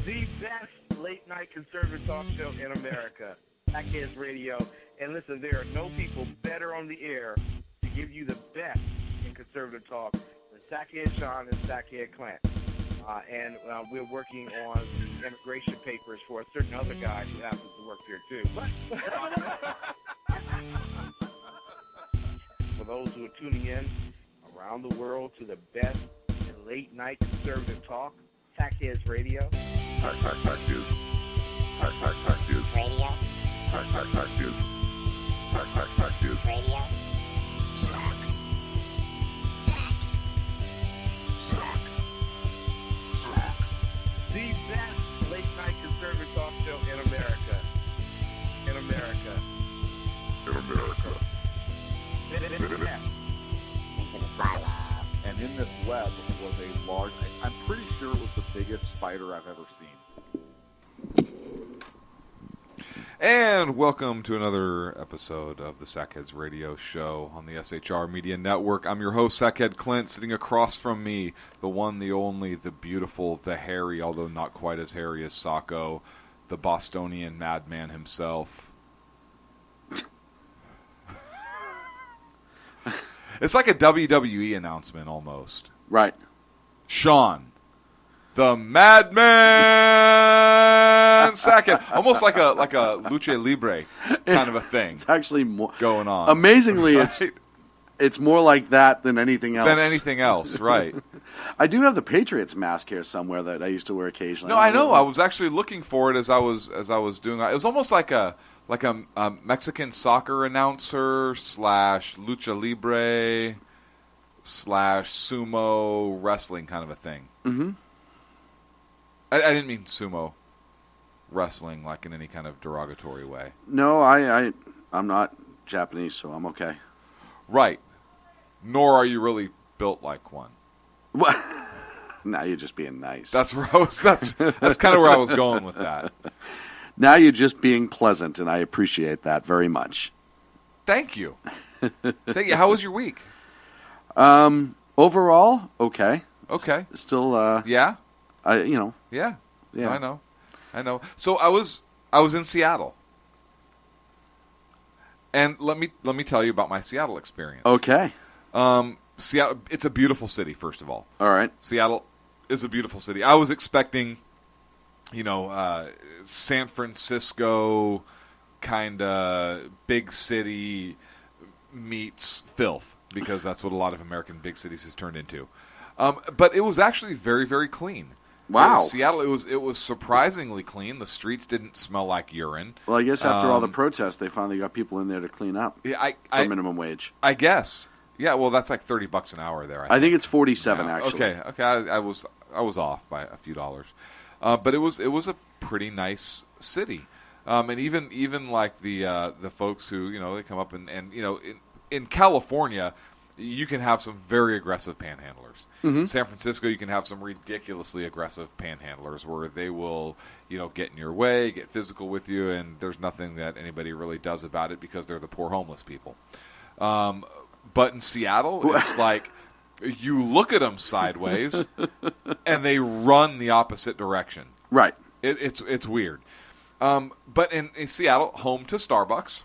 The best late-night conservative talk show in America, Sackheads Radio. And listen, there are no people better on the air to give you the best in conservative talk than Sackhead Sean and Sackhead Clint. And we're working on the immigration papers for a certain other guy who happens to work here, too. But for those who are tuning in around the world to the best in late-night conservative talk, Sackheads Radio. Sackheads. Sackheads. Radio. Sackheads. Sackheads. Radio. Sack. Sack. Sack. The best late-night conservative talk show in America. In America. In America. Into the silo. And in this web was a large, I'm pretty sure it was the biggest spider I've ever seen. And welcome to another episode of the Sackheads Radio Show on the SHR Media Network. I'm your host, Sackhead Clint. Sitting across from me, the one, the only, the beautiful, the hairy, although not quite as hairy as Sacco, the Bostonian madman himself. It's like a WWE announcement almost. Right. Sean, the Madman Sackhead, almost like a lucha libre kind of a thing. It's actually more going on. Amazingly, right? it's more like that than anything else. Than anything else, right? I do have the Patriots mask here somewhere that I used to wear occasionally. No, I know. I was actually looking for it as I was doing it. It was almost like a Mexican soccer announcer / lucha libre / sumo wrestling kind of a thing. Mm-hmm. I didn't mean sumo wrestling like in any kind of derogatory way. No, I'm not Japanese, so I'm okay. Right. Nor are you really built like one. What? Now you're just being nice. That's where I was. That's kind of where I was going with that. Now you're just being pleasant, and I appreciate that very much. Thank you. Thank you. How was your week? Overall, okay. Okay. Still, yeah. Yeah. Yeah. I know. So I was in Seattle, and let me tell you about my Seattle experience. Okay. Seattle. It's a beautiful city. First of all. All right. Seattle is a beautiful city. I was expecting, San Francisco kind of big city meets filth, because that's what a lot of American big cities has turned into. But it was actually very, very clean. Wow. Seattle, it was surprisingly clean. The streets didn't smell like urine. Well, I guess after all the protests, they finally got people in there to clean up for minimum wage. I guess. Yeah, well, that's like $30 an hour there. I think it's 47 actually. Okay. I was off by a few dollars, but it was a pretty nice city, and even like the folks who they come up and in California, you can have some very aggressive panhandlers. Mm-hmm. In San Francisco, you can have some ridiculously aggressive panhandlers where they will get in your way, get physical with you, and there's nothing that anybody really does about it because they're the poor homeless people. But in Seattle, it's like you look at them sideways, and they run the opposite direction. Right. It's weird. But in Seattle, home to Starbucks,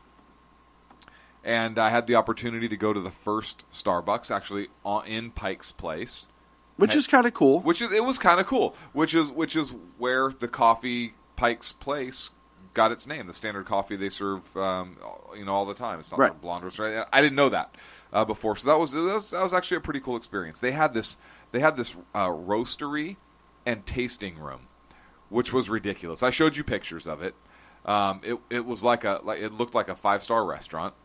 and I had the opportunity to go to the first Starbucks actually in Pike's Place, which is kind of cool. It was kind of cool. Which is where the coffee Pike's Place got its name. The standard coffee they serve, all the time. It's not right. Blonde roast. Right? I didn't know that before, so that was actually a pretty cool experience. They had this roastery and tasting room, which was ridiculous. I showed you pictures of it. It was it looked like a 5-star restaurant.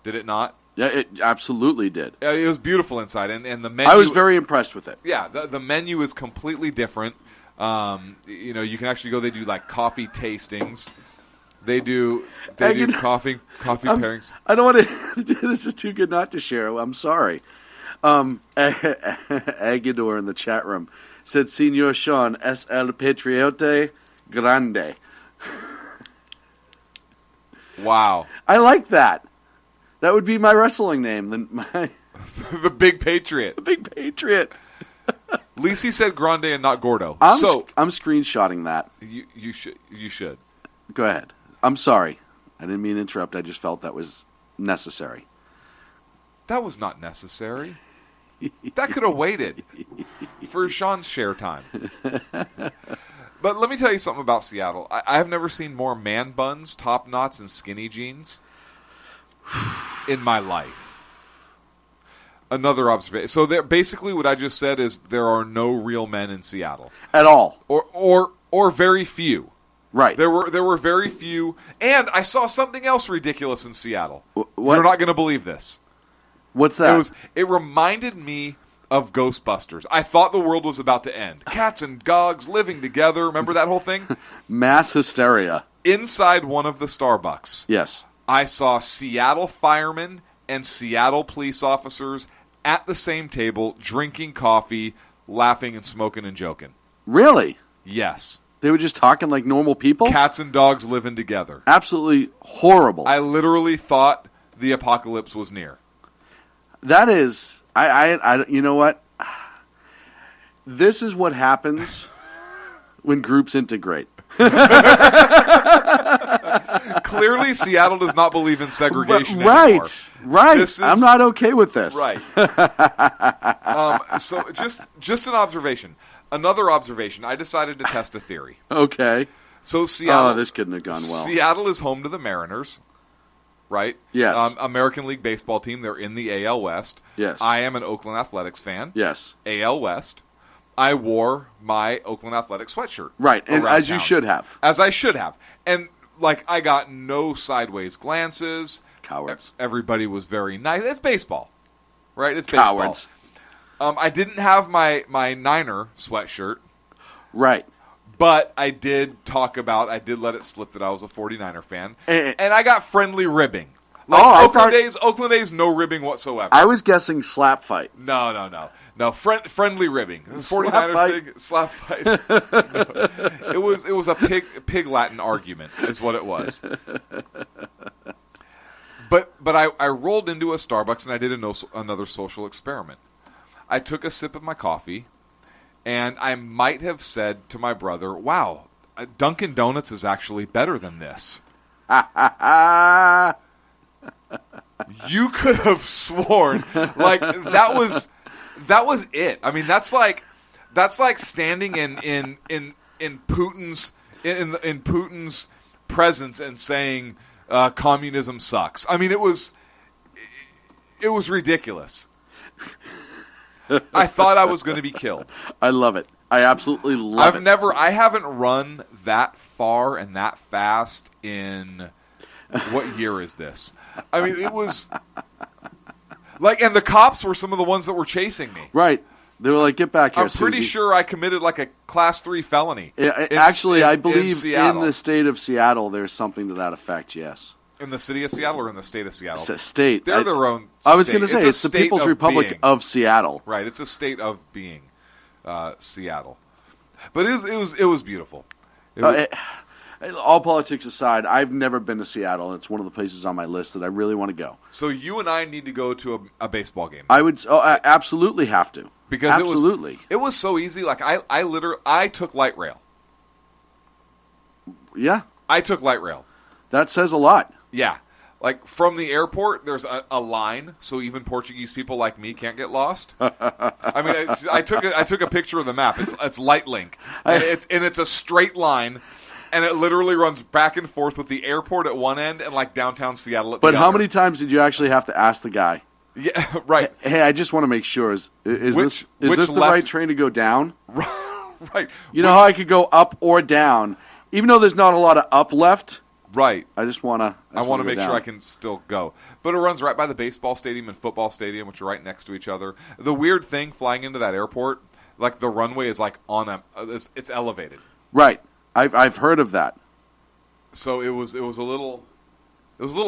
Did it not? Yeah, it absolutely did. It was beautiful inside, and the menu. I was very impressed with it. Yeah, the menu is completely different. You can actually go. They do like coffee tastings. They do coffee pairings. I don't want to. This is too good not to share. I'm sorry. Agador in the chat room said, "Senor Sean, es el patriote grande." Wow. I like that. That would be my wrestling name. The Big Patriot. The Big Patriot. Lisi said grande and not gordo. I'm I'm screenshotting that. you should. Go ahead. I'm sorry. I didn't mean to interrupt. I just felt that was necessary. That was not necessary. That could have waited for Sean's share time. But let me tell you something about Seattle. I have never seen more man buns, top knots, and skinny jeans in my life. Another observation. So basically what I just said is there are no real men in Seattle. At all. Or very few. Right. There were very few. And I saw something else ridiculous in Seattle. What? You're not going to believe this. What's that? It reminded me of Ghostbusters. I thought the world was about to end. Cats and dogs living together. Remember that whole thing? Mass hysteria. Inside one of the Starbucks, Yes. I saw Seattle firemen and Seattle police officers at the same table, drinking coffee, laughing and smoking and joking. Really? Yes. They were just talking like normal people? Cats and dogs living together. Absolutely horrible. I literally thought the apocalypse was near. That is, I you know what? This is what happens when groups integrate. Clearly, Seattle does not believe in segregation anymore. Right. I'm not okay with this. Right. So just an observation. Another observation. I decided to test a theory. Okay. So Seattle. Oh, this couldn't have gone well. Seattle is home to the Mariners. Right? Yes. American League Baseball team. They're in the AL West. Yes. I am an Oakland Athletics fan. Yes. AL West. I wore my Oakland Athletics sweatshirt. Right, and as town. you should have. As I should have. And, I got no sideways glances. Cowards. Everybody was very nice. It's baseball. Right? It's baseball. Cowards. I didn't have my Niner sweatshirt. Right. But I did let it slip that I was a 49er fan. And I got friendly ribbing. Oakland A's, no ribbing whatsoever. I was guessing slap fight. No. Friendly ribbing. 49ers fight? thing, slap fight. No. It was a pig Latin argument is what it was. But I rolled into a Starbucks and I did another social experiment. I took a sip of my coffee. And I might have said to my brother, wow, Dunkin' Donuts is actually better than this. You could have sworn that was it. I mean, that's like standing in Putin's in Putin's presence and saying communism sucks. I mean, it was ridiculous. I thought I was going to be killed. I love it. I absolutely love it. I haven't run that far and that fast in, what year is this? I mean, it was, and the cops were some of the ones that were chasing me. Right. They were like, get back here, I'm pretty Susie. sure I committed a class 3 felony. I believe in the state of Seattle there's something to that effect, yes. In the city of Seattle or in the state of Seattle? State. They're their own I was going to state. say, it's the People's Republic of Seattle. Right, it's a state of being, Seattle. But it was beautiful. All politics aside, I've never been to Seattle. It's one of the places on my list that I really want to go. So you and I need to go to a baseball game. I would I absolutely have to. Because it was so easy. I took light rail. Yeah. I took light rail. That says a lot. Yeah. From the airport, there's a line, so even Portuguese people like me can't get lost. I mean, I took a picture of the map. It's Light Link, and it's a straight line, and it literally runs back and forth with the airport at one end and downtown Seattle at the other. But how many times did you actually have to ask the guy? Yeah, right. Hey, I just want to make sure is this the right train to go down? Right. You know how I could go up or down, even though there's not a lot of up left. Right. I just want to. I want to make sure I can still go. But it runs right by the baseball stadium and football stadium, which are right next to each other. The weird thing flying into that airport, the runway is it's elevated. Right. I've heard of that. So it was a little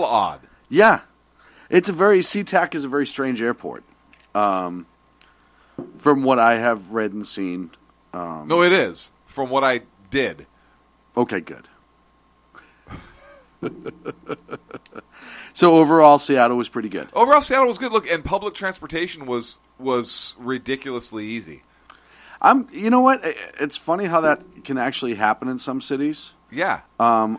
odd. Yeah. SeaTac is a very strange airport. From what I have read and seen. No, it is. From what I did. Okay, good. So overall, Seattle was pretty good. Overall, Seattle was good. Look, and public transportation was ridiculously easy. You know what? It's funny how that can actually happen in some cities. Yeah.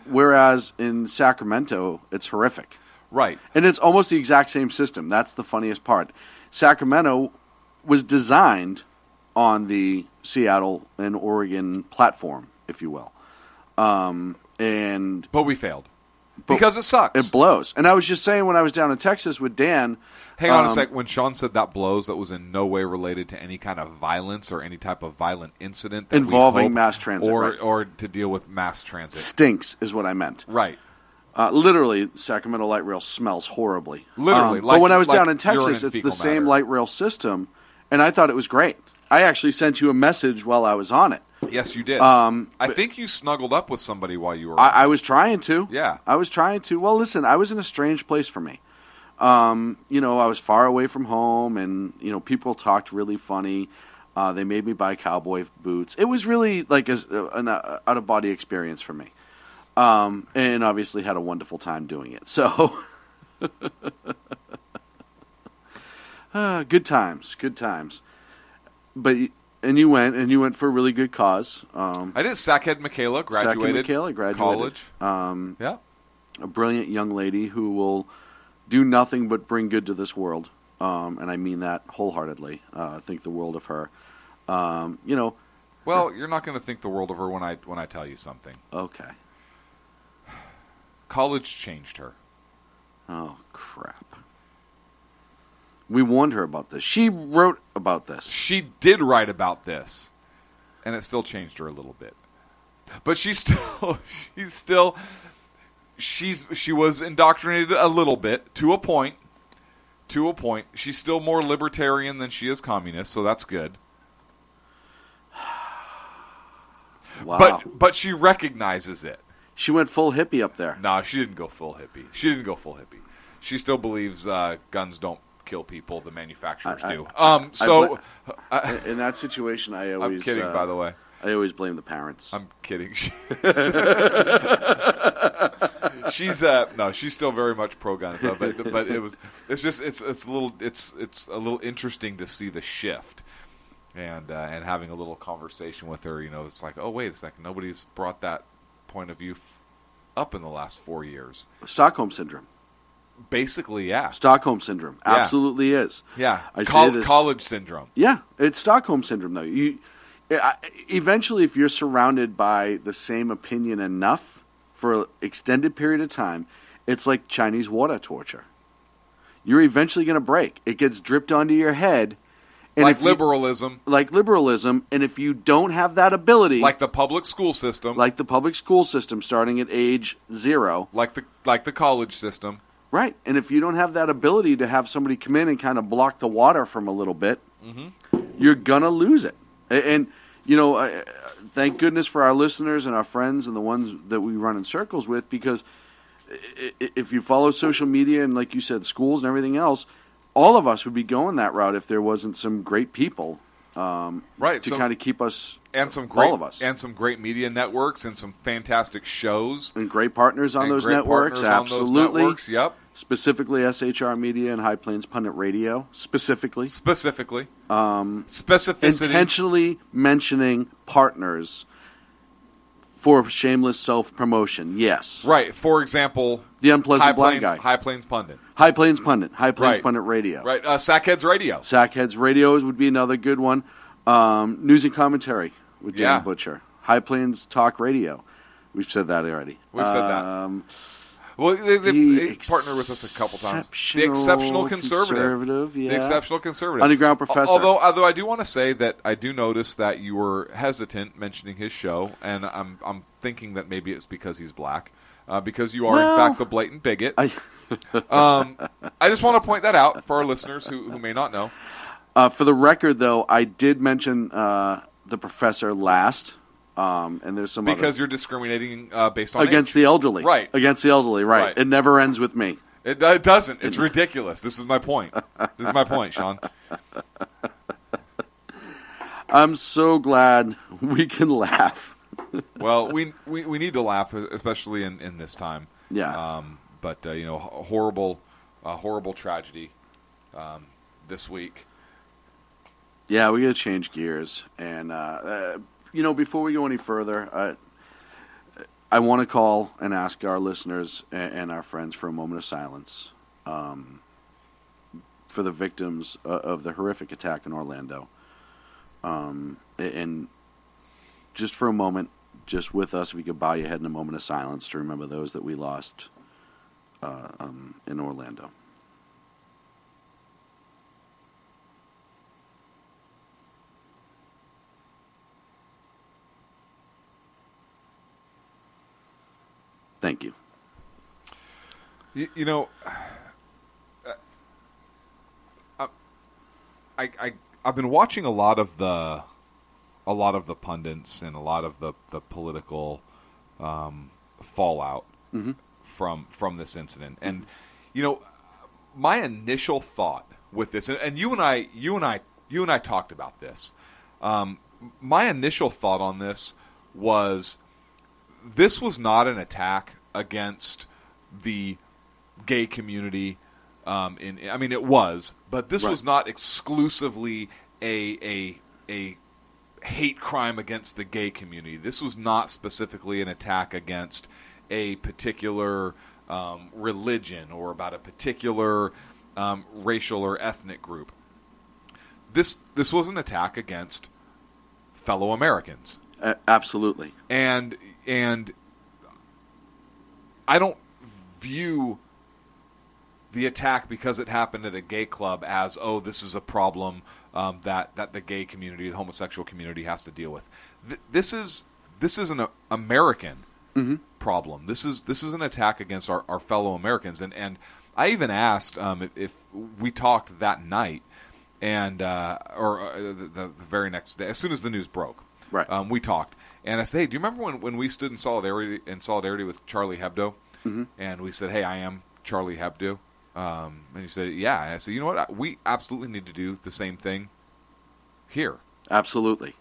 Whereas in Sacramento, it's horrific. Right. And it's almost the exact same system. That's the funniest part. Sacramento was designed on the Seattle and Oregon platform, if you will. But we failed. Because it sucks. It blows. And I was just saying when I was down in Texas with Dan... Hang on a sec. When Sean said that blows, that was in no way related to any kind of violence or any type of violent incident that involving mass transit. Or to deal with mass transit. Stinks is what I meant. Right. Literally, Sacramento light rail smells horribly. Literally. But when I was down in urine Texas, and it's the fecal same matter. light rail system, and I thought it was great. I actually sent you a message while I was on it. Yes, you did. I think you snuggled up with somebody while you were on. I was trying to. Yeah. I was trying to. Well, listen, I was in a strange place for me. You know, I was far away from home, and, you know, people talked really funny. They made me buy cowboy boots. It was really like an out-of-body experience for me. And obviously had a wonderful time doing it. So, good times. But you went for a really good cause. I did. Sackhead Michaela graduated. College. Yeah. A brilliant young lady who will do nothing but bring good to this world. And I mean that wholeheartedly. I think the world of her. You know. Well, you're not going to think the world of her when I tell you something. Okay. College changed her. Oh, crap. We warned her about this. She wrote about this. She did write about this, and it still changed her a little bit. But she was indoctrinated a little bit to a point. She's still more libertarian than she is communist, so that's good. Wow. But she recognizes it. She went full hippie up there. No, she didn't go full hippie. She still believes guns don't kill people. The manufacturers do. In that situation, I always... I'm kidding, by the way. I always blame the parents. I'm kidding. She's still very much pro-gun stuff, but it's a little interesting to see the shift. And having a little conversation with her, you know, it's like, oh, wait a second, nobody's brought that point of view up in the last 4 years. Stockholm Syndrome. Basically, yeah. Stockholm Syndrome. Yeah. Absolutely is. Yeah. Say this. College Syndrome. Yeah, it's Stockholm Syndrome, though. Eventually, if you're surrounded by the same opinion enough for an extended period of time, it's like Chinese water torture. You're eventually going to break. It gets dripped onto your head. And like liberalism. And if you don't have that ability... Like the public school system. Starting at age 0. Like the college system. Right. And if you don't have that ability to have somebody come in and kind of block the water from a little bit, you're going to lose it. And, you know, thank goodness for our listeners and our friends and the ones that we run in circles with, because if you follow social media and, like you said, schools and everything else, all of us would be going that route if there wasn't some great people to kind of keep us, all of us. And some great media networks and some fantastic shows. And great partners on those networks, absolutely. Yep. Specifically SHR Media and High Plains Pundit Radio, specifically. Specificity. Intentionally mentioning partners for shameless self-promotion, yes. Right. For example, the Unpleasant Black Guy. High Plains Pundit. High Plains Pundit Radio. Right. Sackheads Radio. Sackheads Radio would be another good one. News and Commentary with Dan Butcher. High Plains Talk Radio. We've said that already. We've said that. Well, they partnered with us a couple times. The Exceptional Conservative. Yeah. The Exceptional Conservative. Underground Professor. Although I do want to say that I do notice that you were hesitant mentioning his show, and I'm thinking that maybe it's because he's black, because you are in fact the blatant bigot. I just want to point that out for our listeners who may not know. For the record, though, I did mention the professor last. And there's some because you're discriminating based on against age. the elderly, right? Against the elderly, right? It never ends with me. It doesn't. It's ridiculous. This is my point. This is my point, Sean. I'm so glad we can laugh. Well, we need to laugh, especially in this time. Yeah. But you know, horrible tragedy this week. Yeah, we got to change gears. And, before we go any further, I want to call and ask our listeners and our friends for a moment of silence for the victims of the horrific attack in Orlando. And just for a moment, just with us, if you could bow your head in a moment of silence to remember those that we lost in Orlando. Thank you. I've been watching a lot of the pundits and a lot of the political fallout from this incident, and my initial thought with this, and you and I talked about this. My initial thought on this was not an attack against the gay community. It was, but this was not exclusively a hate crime against the gay community. This was not specifically an attack against a particular religion or about a particular racial or ethnic group. This was an attack against fellow Americans. Absolutely. And I don't view the attack because it happened at a gay club as, this is a problem that the gay community, the homosexual community has to deal with. This is an American problem. This is an attack against our fellow Americans. And I even asked if we talked that night, and the very next day, as soon as the news broke, right? We talked, and I said, "Hey, do you remember when we stood in solidarity with Charlie Hebdo?" And we said, "Hey, I am Charlie Hebdo." And he said, "Yeah." And I said, "You know what? We absolutely need to do the same thing here." Absolutely.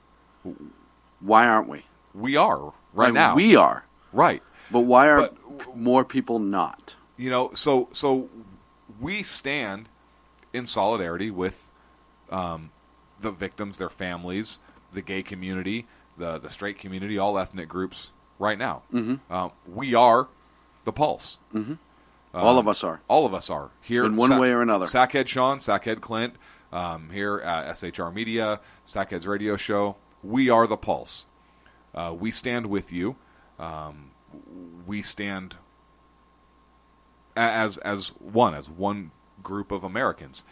Why aren't we? We are now. We are right. But why are more people not? So we stand in solidarity with the victims, their families, the gay community, the straight community, all ethnic groups right now. We are the Pulse. All of us are. All of us are. Here in one way or another. Sackhead Sean, Sackhead Clint, here at SHR Media, Sackhead's radio show. We are the Pulse. We stand with you. We stand as one group of Americans.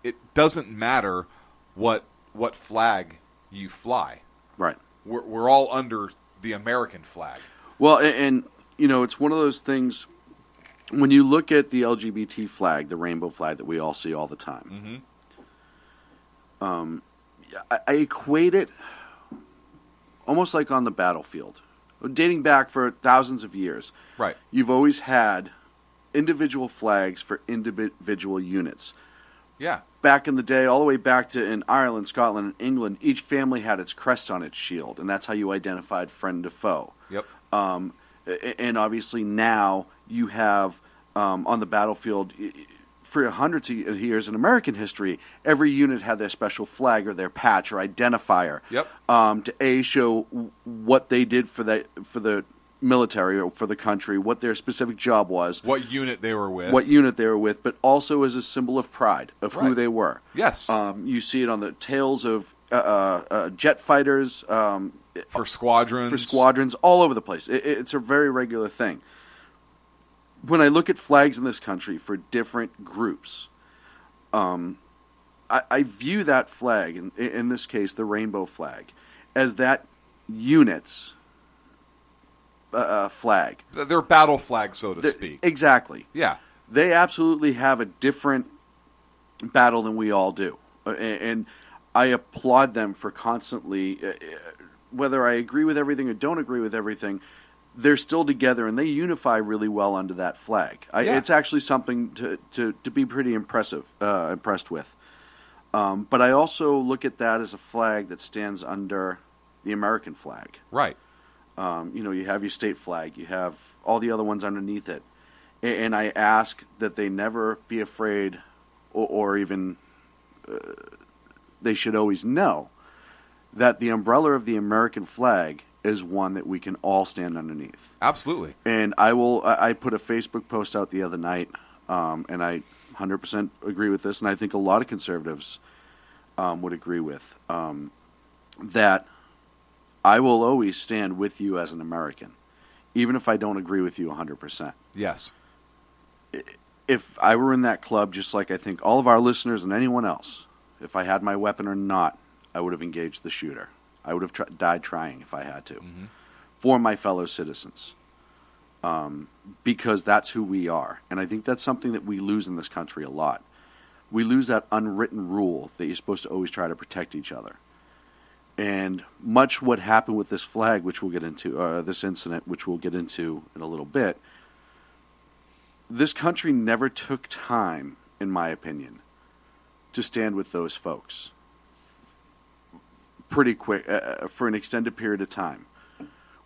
It doesn't matter what flag you fly. Right. We're all under the American flag. Well, and it's one of those things. When you look at the LGBT flag, the rainbow flag that we all see all the time, I equate it almost like on the battlefield, dating back for thousands of years. Right. You've always had individual flags for individual units. Yeah. Back in the day, all the way back to in Ireland, Scotland, and England, each family had its crest on its shield, and that's how you identified friend to foe. Yep. And obviously now you have on the battlefield, for hundreds of years in American history, every unit had their special flag or their patch or identifier. Yep. To show what they did for the military or for the country, what their specific job was, what unit they were with, but also as a symbol of pride of who they were. Yes. You see it on the tails of jet fighters, for squadrons, all over the place. It's a very regular thing. When I look at flags in this country for different groups, I view that flag, in this case the rainbow flag, as that unit's flag. Their battle flag, so to speak. Exactly. Yeah. They absolutely have a different battle than we all do. And I applaud them for constantly, whether I agree with everything or don't agree with everything, they're still together and they unify really well under that flag. It's actually something to be pretty impressed with. But I also look at that as a flag that stands under the American flag. Right. You have your state flag, you have all the other ones underneath it. And I ask that they never be afraid or even they should always know that the umbrella of the American flag is one that we can all stand underneath. Absolutely. And I put a Facebook post out the other night, and I 100% agree with this, and I think a lot of conservatives would agree with, that I will always stand with you as an American, even if I don't agree with you 100%. Yes. If I were in that club, just like I think all of our listeners and anyone else, if I had my weapon or not, I would have engaged the shooter. I would have died trying if I had to, for my fellow citizens, because that's who we are. And I think that's something that we lose in this country a lot. We lose that unwritten rule that you're supposed to always try to protect each other. And much what happened with this flag, which we'll get into, this incident, which we'll get into in a little bit, this country never took time, in my opinion, to stand with those folks pretty quick for an extended period of time.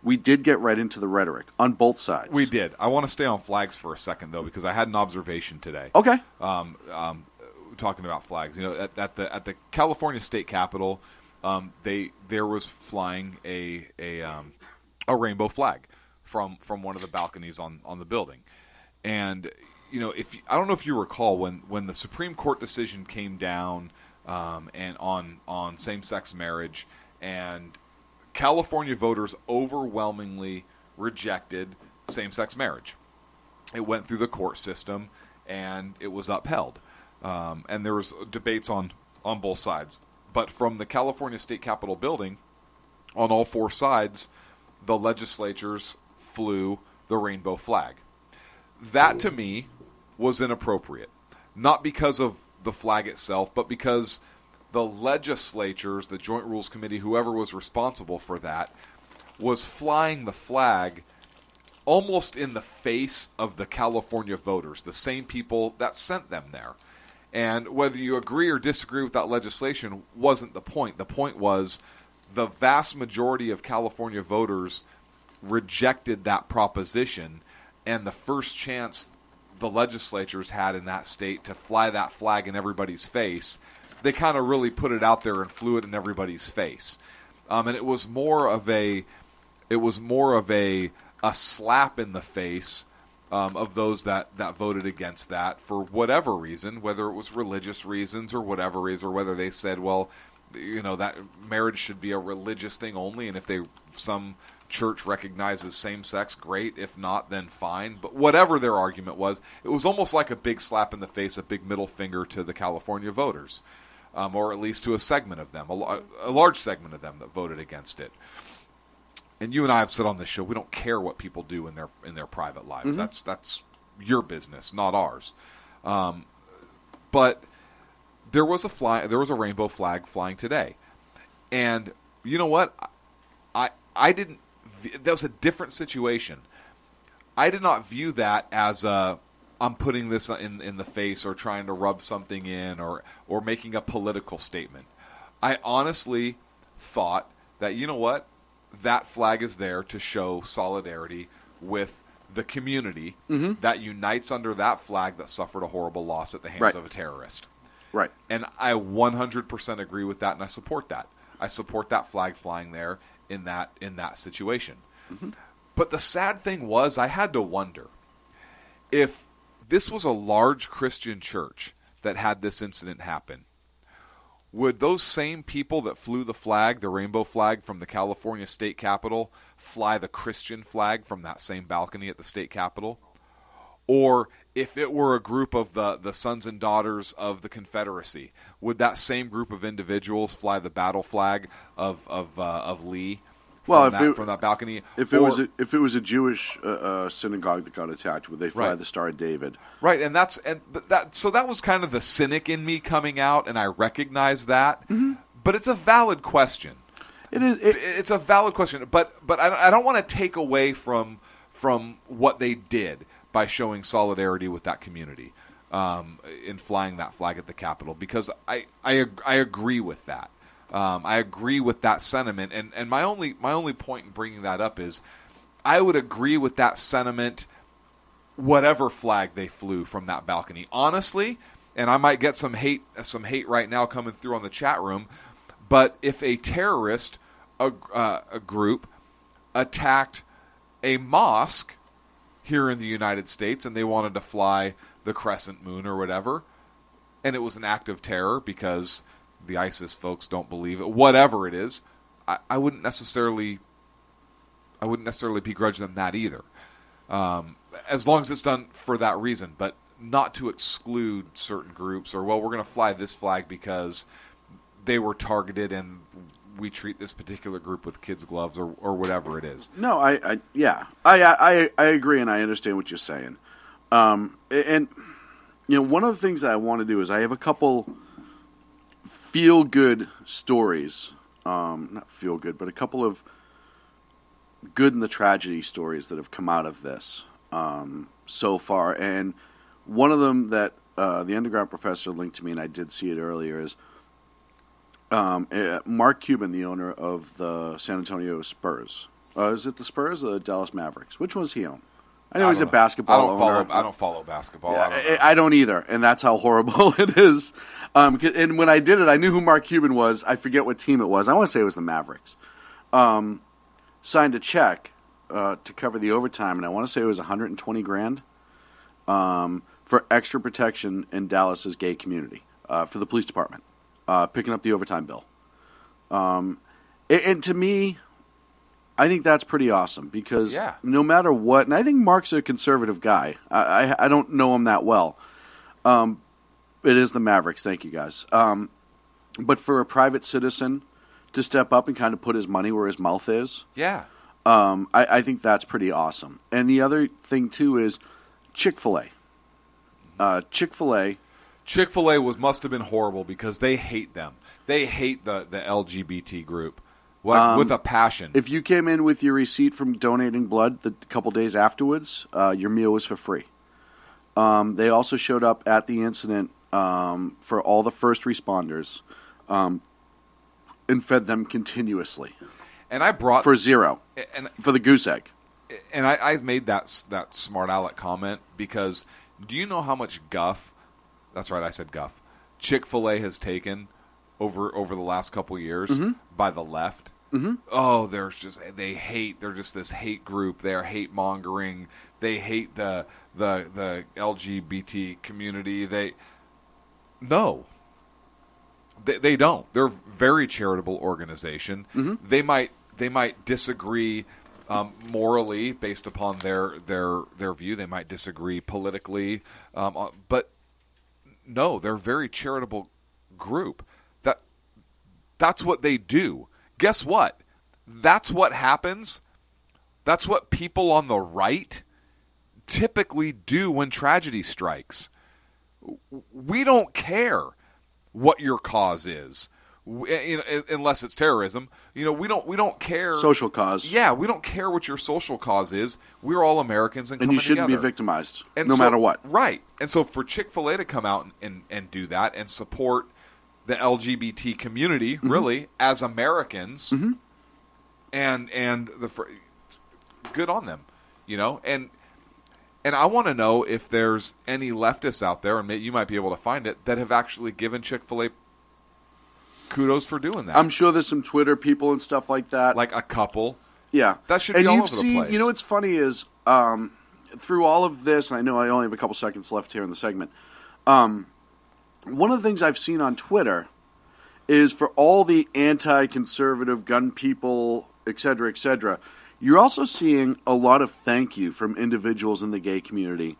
We did get right into the rhetoric on both sides. We did. I want to stay on flags for a second, though, because I had an observation today. Okay. Talking about flags, at the California State Capitol, there was flying a rainbow flag from one of the balconies on the building, and I don't know if you recall when the Supreme Court decision came down and on same-sex marriage, and California voters overwhelmingly rejected same-sex marriage. It went through the court system and it was upheld. And there was debates on both sides. But from the California State Capitol building, on all four sides, the legislatures flew the rainbow flag. That, to me, was inappropriate. Not because of the flag itself, but because the legislatures, the Joint Rules Committee, whoever was responsible for that, was flying the flag almost in the face of the California voters, the same people that sent them there. And whether you agree or disagree with that legislation wasn't the point. The point was the vast majority of California voters rejected that proposition, and the first chance the legislatures had in that state to fly that flag in everybody's face, they kind of really put it out there and flew it in everybody's face. And it was more of a slap in the face of those that voted against that for whatever reason, whether it was religious reasons or whatever reason, or whether they said, well, that marriage should be a religious thing only, and if some church recognizes same-sex, great. If not, then fine. But whatever their argument was, it was almost like a big slap in the face, a big middle finger to the California voters, or at least to a segment of them, a large segment of them that voted against it. And you and I have said on this show, we don't care what people do in their private lives. Mm-hmm. That's your business, not ours. But there was a rainbow flag flying today, and you know what? I didn't. That was a different situation. I did not view that as I'm putting this in the face or trying to rub something in or making a political statement. I honestly thought that, you know what? That flag is there to show solidarity with the community that unites under that flag that suffered a horrible loss at the hands of a terrorist. Right. And I 100% agree with that, and I support that. I support that flag flying there in that situation. Mm-hmm. But the sad thing was, I had to wonder if this was a large Christian church that had this incident happen. Would those same people that flew the flag, the rainbow flag from the California State Capitol, fly the Christian flag from that same balcony at the State Capitol? Or if it were a group of the sons and daughters of the Confederacy, would that same group of individuals fly the battle flag of Lee from that balcony? If it was a Jewish synagogue that got attacked, would they fly the Star of David? Right, so that was kind of the cynic in me coming out, and I recognize that. Mm-hmm. But it's a valid question. It's a valid question, but I don't want to take away from what they did by showing solidarity with that community in flying that flag at the Capitol, because I agree with that. I agree with that sentiment, and my only point in bringing that up is I would agree with that sentiment whatever flag they flew from that balcony. Honestly, and I might get some hate right now coming through on the chat room, but if a terrorist a group attacked a mosque here in the United States and they wanted to fly the crescent moon or whatever, and it was an act of terror because the ISIS folks don't believe it, whatever it is, I wouldn't necessarily begrudge them that either, as long as it's done for that reason, but not to exclude certain groups or, well, we're going to fly this flag because they were targeted and we treat this particular group with kids' gloves or whatever it is. No, I agree, and I understand what you're saying. And one of the things that I want to do is I have a couple feel-good stories. Not feel-good, but a couple of good in the tragedy stories that have come out of this so far. And one of them that the underground professor linked to me, and I did see it earlier, is Mark Cuban, the owner of the San Antonio Spurs. Is it the Spurs or the Dallas Mavericks? Which one's he own? I know he's a basketball owner. I don't follow basketball. Yeah, I don't either, and that's how horrible it is. And when I did it, I knew who Mark Cuban was. I forget what team it was. I want to say it was the Mavericks. Signed a check to cover the overtime, and I want to say it was $120,000 for extra protection in Dallas's gay community for the police department, picking up the overtime bill. And to me, I think that's pretty awesome because no matter what, and I think Mark's a conservative guy. I don't know him that well. It is the Mavericks. Thank you, guys. But for a private citizen to step up and kind of put his money where his mouth is, I think that's pretty awesome. And the other thing, too, is Chick-fil-A. Chick-fil-A must have been horrible because they hate them. They hate the LGBT group with a passion. If you came in with your receipt from donating blood the couple days afterwards, your meal was for free. They also showed up at the incident for all the first responders and fed them continuously. And I brought for $0 for the goose egg. And I made that smart aleck comment because do you know how much guff? That's right, I said guff. Chick-fil-A has taken over the last couple years by the left. Mm-hmm. Oh, they're just this hate group. They're hate mongering. They hate the LGBT community. They don't. They're a very charitable organization. Mm-hmm. They might disagree morally based upon their view. They might disagree politically, but no, they're a very charitable group. That's what they do. Guess what? That's what happens. That's what people on the right typically do when tragedy strikes. We don't care what your cause is, unless it's terrorism. We don't care. Social cause. Yeah, we don't care what your social cause is. We're all Americans and you shouldn't together. Be victimized, no matter what. Right. And so for Chick-fil-A to come out and do that and support the LGBT community, really, as Americans, and good on them, and I want to know if there's any leftists out there, and you might be able to find it, that have actually given Chick-fil-A kudos for doing that. I'm sure there's some Twitter people and stuff like that. Like a couple. Yeah. That should be all over the place. What's funny is, through all of this, and I know I only have a couple seconds left here in the segment, one of the things I've seen on Twitter is for all the anti-conservative gun people, et cetera, you're also seeing a lot of thank you from individuals in the gay community,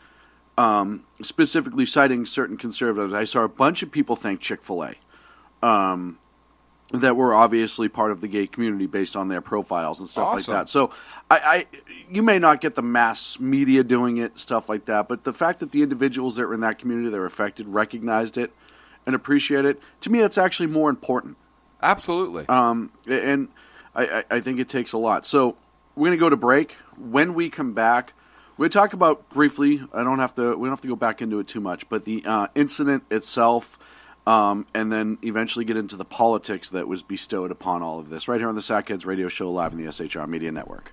specifically citing certain conservatives. I saw a bunch of people thank Chick-fil-A that were obviously part of the gay community based on their profiles and stuff like that. So you may not get the mass media doing it, stuff like that, but the fact that the individuals that were in that community that were affected recognized it and appreciate it, to me that's actually more important. Absolutely. And I think it takes a lot. So we're going to go to break. When we come back, we're going to talk about briefly, we don't have to go back into it too much, but the incident itself, and then eventually get into the politics that was bestowed upon all of this, right here on the Sackheads Radio Show live on the SHR Media Network.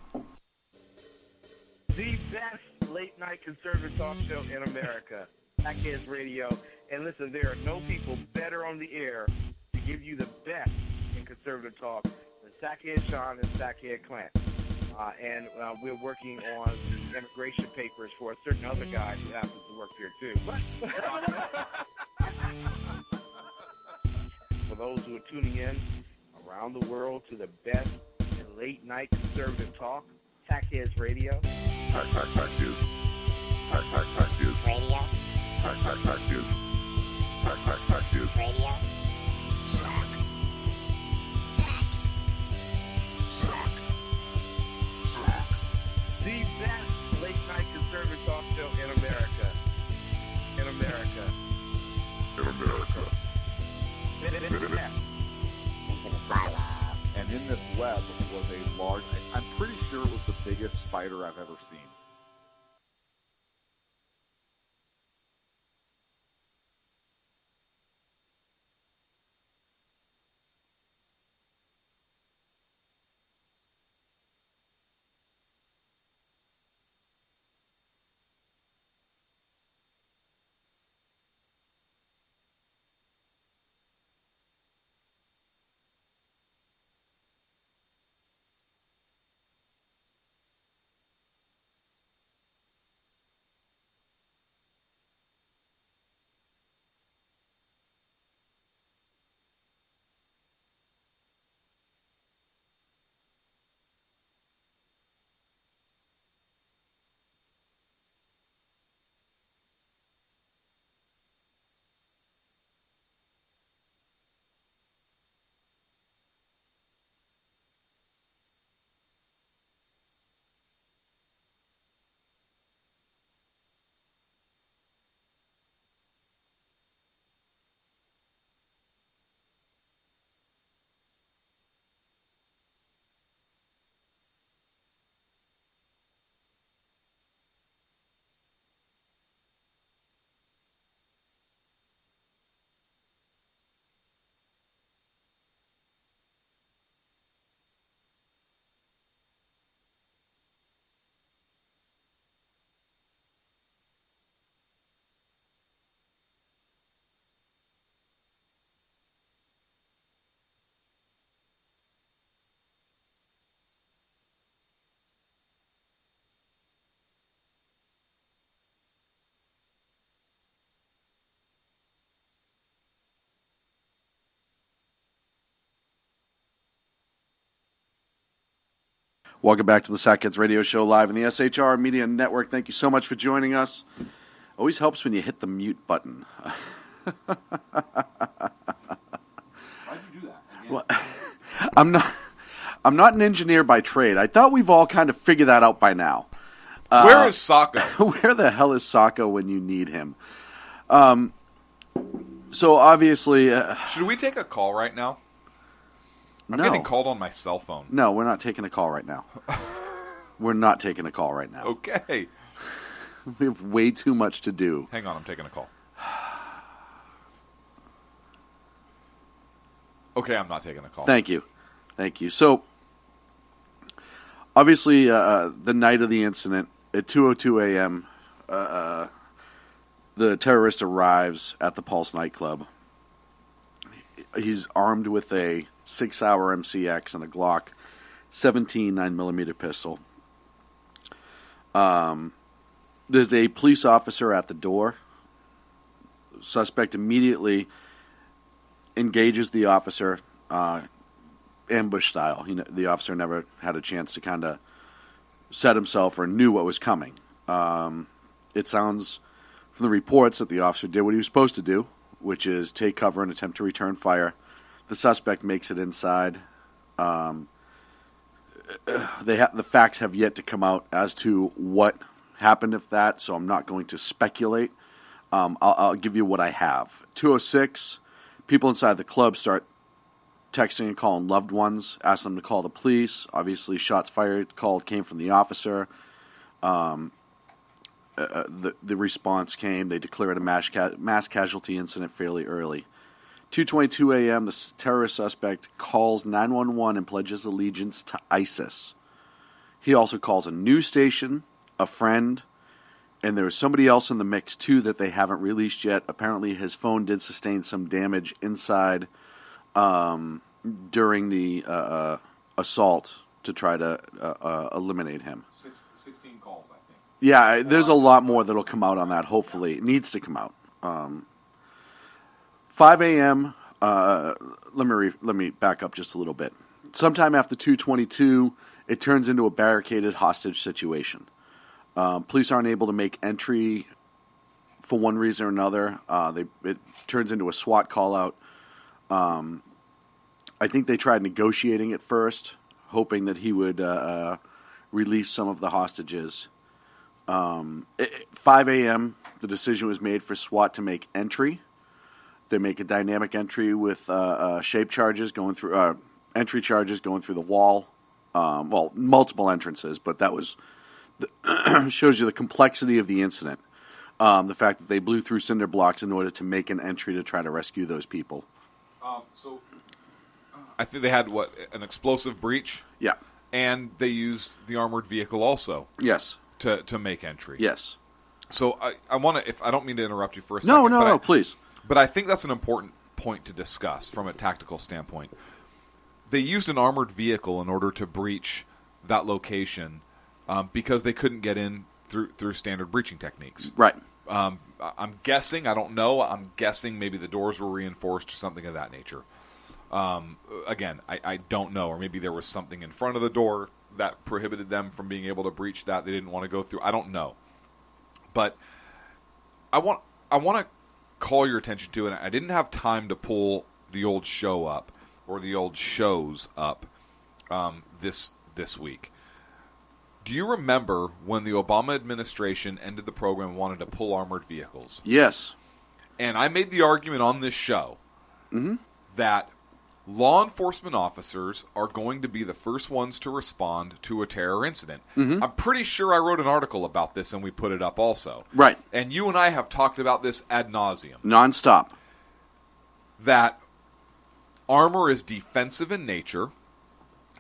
The best late-night conservative talk show in America, Sackheads Radio. And listen, there are no people better on the air to give you the best in conservative talk than Sackhead Sean and Sackhead Clint. And we're working on the immigration papers for a certain other guy who happens to work here too. For those who are tuning in around the world to the best in late night conservative talk, Sackheads Radio. Hack news. Hack news. Radio. Hack news. Hack news. Radio. Sack. Sack. The best late night conservative talk show in America. In America. In America. Into the silo. And in this web was a large, I'm pretty sure it was the biggest spider I've ever seen. Welcome back to the Sackheads Radio Show live in the SHR Media Network. Thank you so much for joining us. Always helps when you hit the mute button. Why'd you do that? Well, I'm not an engineer by trade. I thought we've all kind of figured that out by now. Where is Sokka? Where the hell is Sokka when you need him? So obviously, Should we take a call right now? I'm no. getting called on my cell phone. No, we're not taking a call right now. We're not taking a call right now. Okay. We have way too much to do. Hang on, I'm taking a call. Okay, I'm not taking a call. Thank you. So, obviously, the night of the incident, at 2:02 a.m., the terrorist arrives at the Pulse nightclub. He's armed with a 6-hour MCX and a Glock 17 9mm pistol. There's a police officer at the door. Suspect immediately engages the officer, ambush style. The officer never had a chance to kind of set himself or knew what was coming. It sounds from the reports that the officer did what he was supposed to do, which is take cover and attempt to return fire. The suspect makes it inside. The facts have yet to come out as to what happened if that, so I'm not going to speculate. I'll give you what I have. 2:06, people inside the club start texting and calling loved ones, ask them to call the police. Obviously, shots fired call came from the officer. The response came. They declared a mass casualty incident fairly early. 2:22 a.m., the terrorist suspect calls 911 and pledges allegiance to ISIS. He also calls a news station, a friend, and there was somebody else in the mix too that they haven't released yet. Apparently, his phone did sustain some damage inside during the assault to try to eliminate him. 16 calls, I think. Yeah, there's a lot more that'll come out on that. Hopefully, it needs to come out. 5 a.m. Let me back up just a little bit. Sometime after 2:22, it turns into a barricaded hostage situation. Police aren't able to make entry for one reason or another. It turns into a SWAT call out. I think they tried negotiating at first, hoping that he would release some of the hostages. 5 a.m., the decision was made for SWAT to make entry. They make a dynamic entry with shape charges going through entry charges going through the wall. Well, multiple entrances, but that was shows you the complexity of the incident. The fact that they blew through cinder blocks in order to make an entry to try to rescue those people. So I think they had an explosive breach. Yeah. And they used the armored vehicle also. Yes. To make entry. Yes. So I want to, if I don't mean to interrupt you for a second. No, please. But I think that's an important point to discuss from a tactical standpoint. They used an armored vehicle in order to breach that location because they couldn't get in through standard breaching techniques. Right. I'm guessing, I don't know, I'm guessing maybe the doors were reinforced or something of that nature. Again, I don't know, or maybe there was something in front of the door that prohibited them from being able to breach that they didn't want to go through. I don't know. But I want to call your attention to, and I didn't have time to pull the old show up, or the old shows up this week. Do you remember when the Obama administration ended the program and wanted to pull armored vehicles? Yes. And I made the argument on this show that law enforcement officers are going to be the first ones to respond to a terror incident. I'm pretty sure I wrote an article about this and we put it up also. Right. And you and I have talked about this ad nauseum. Nonstop. That armor is defensive in nature,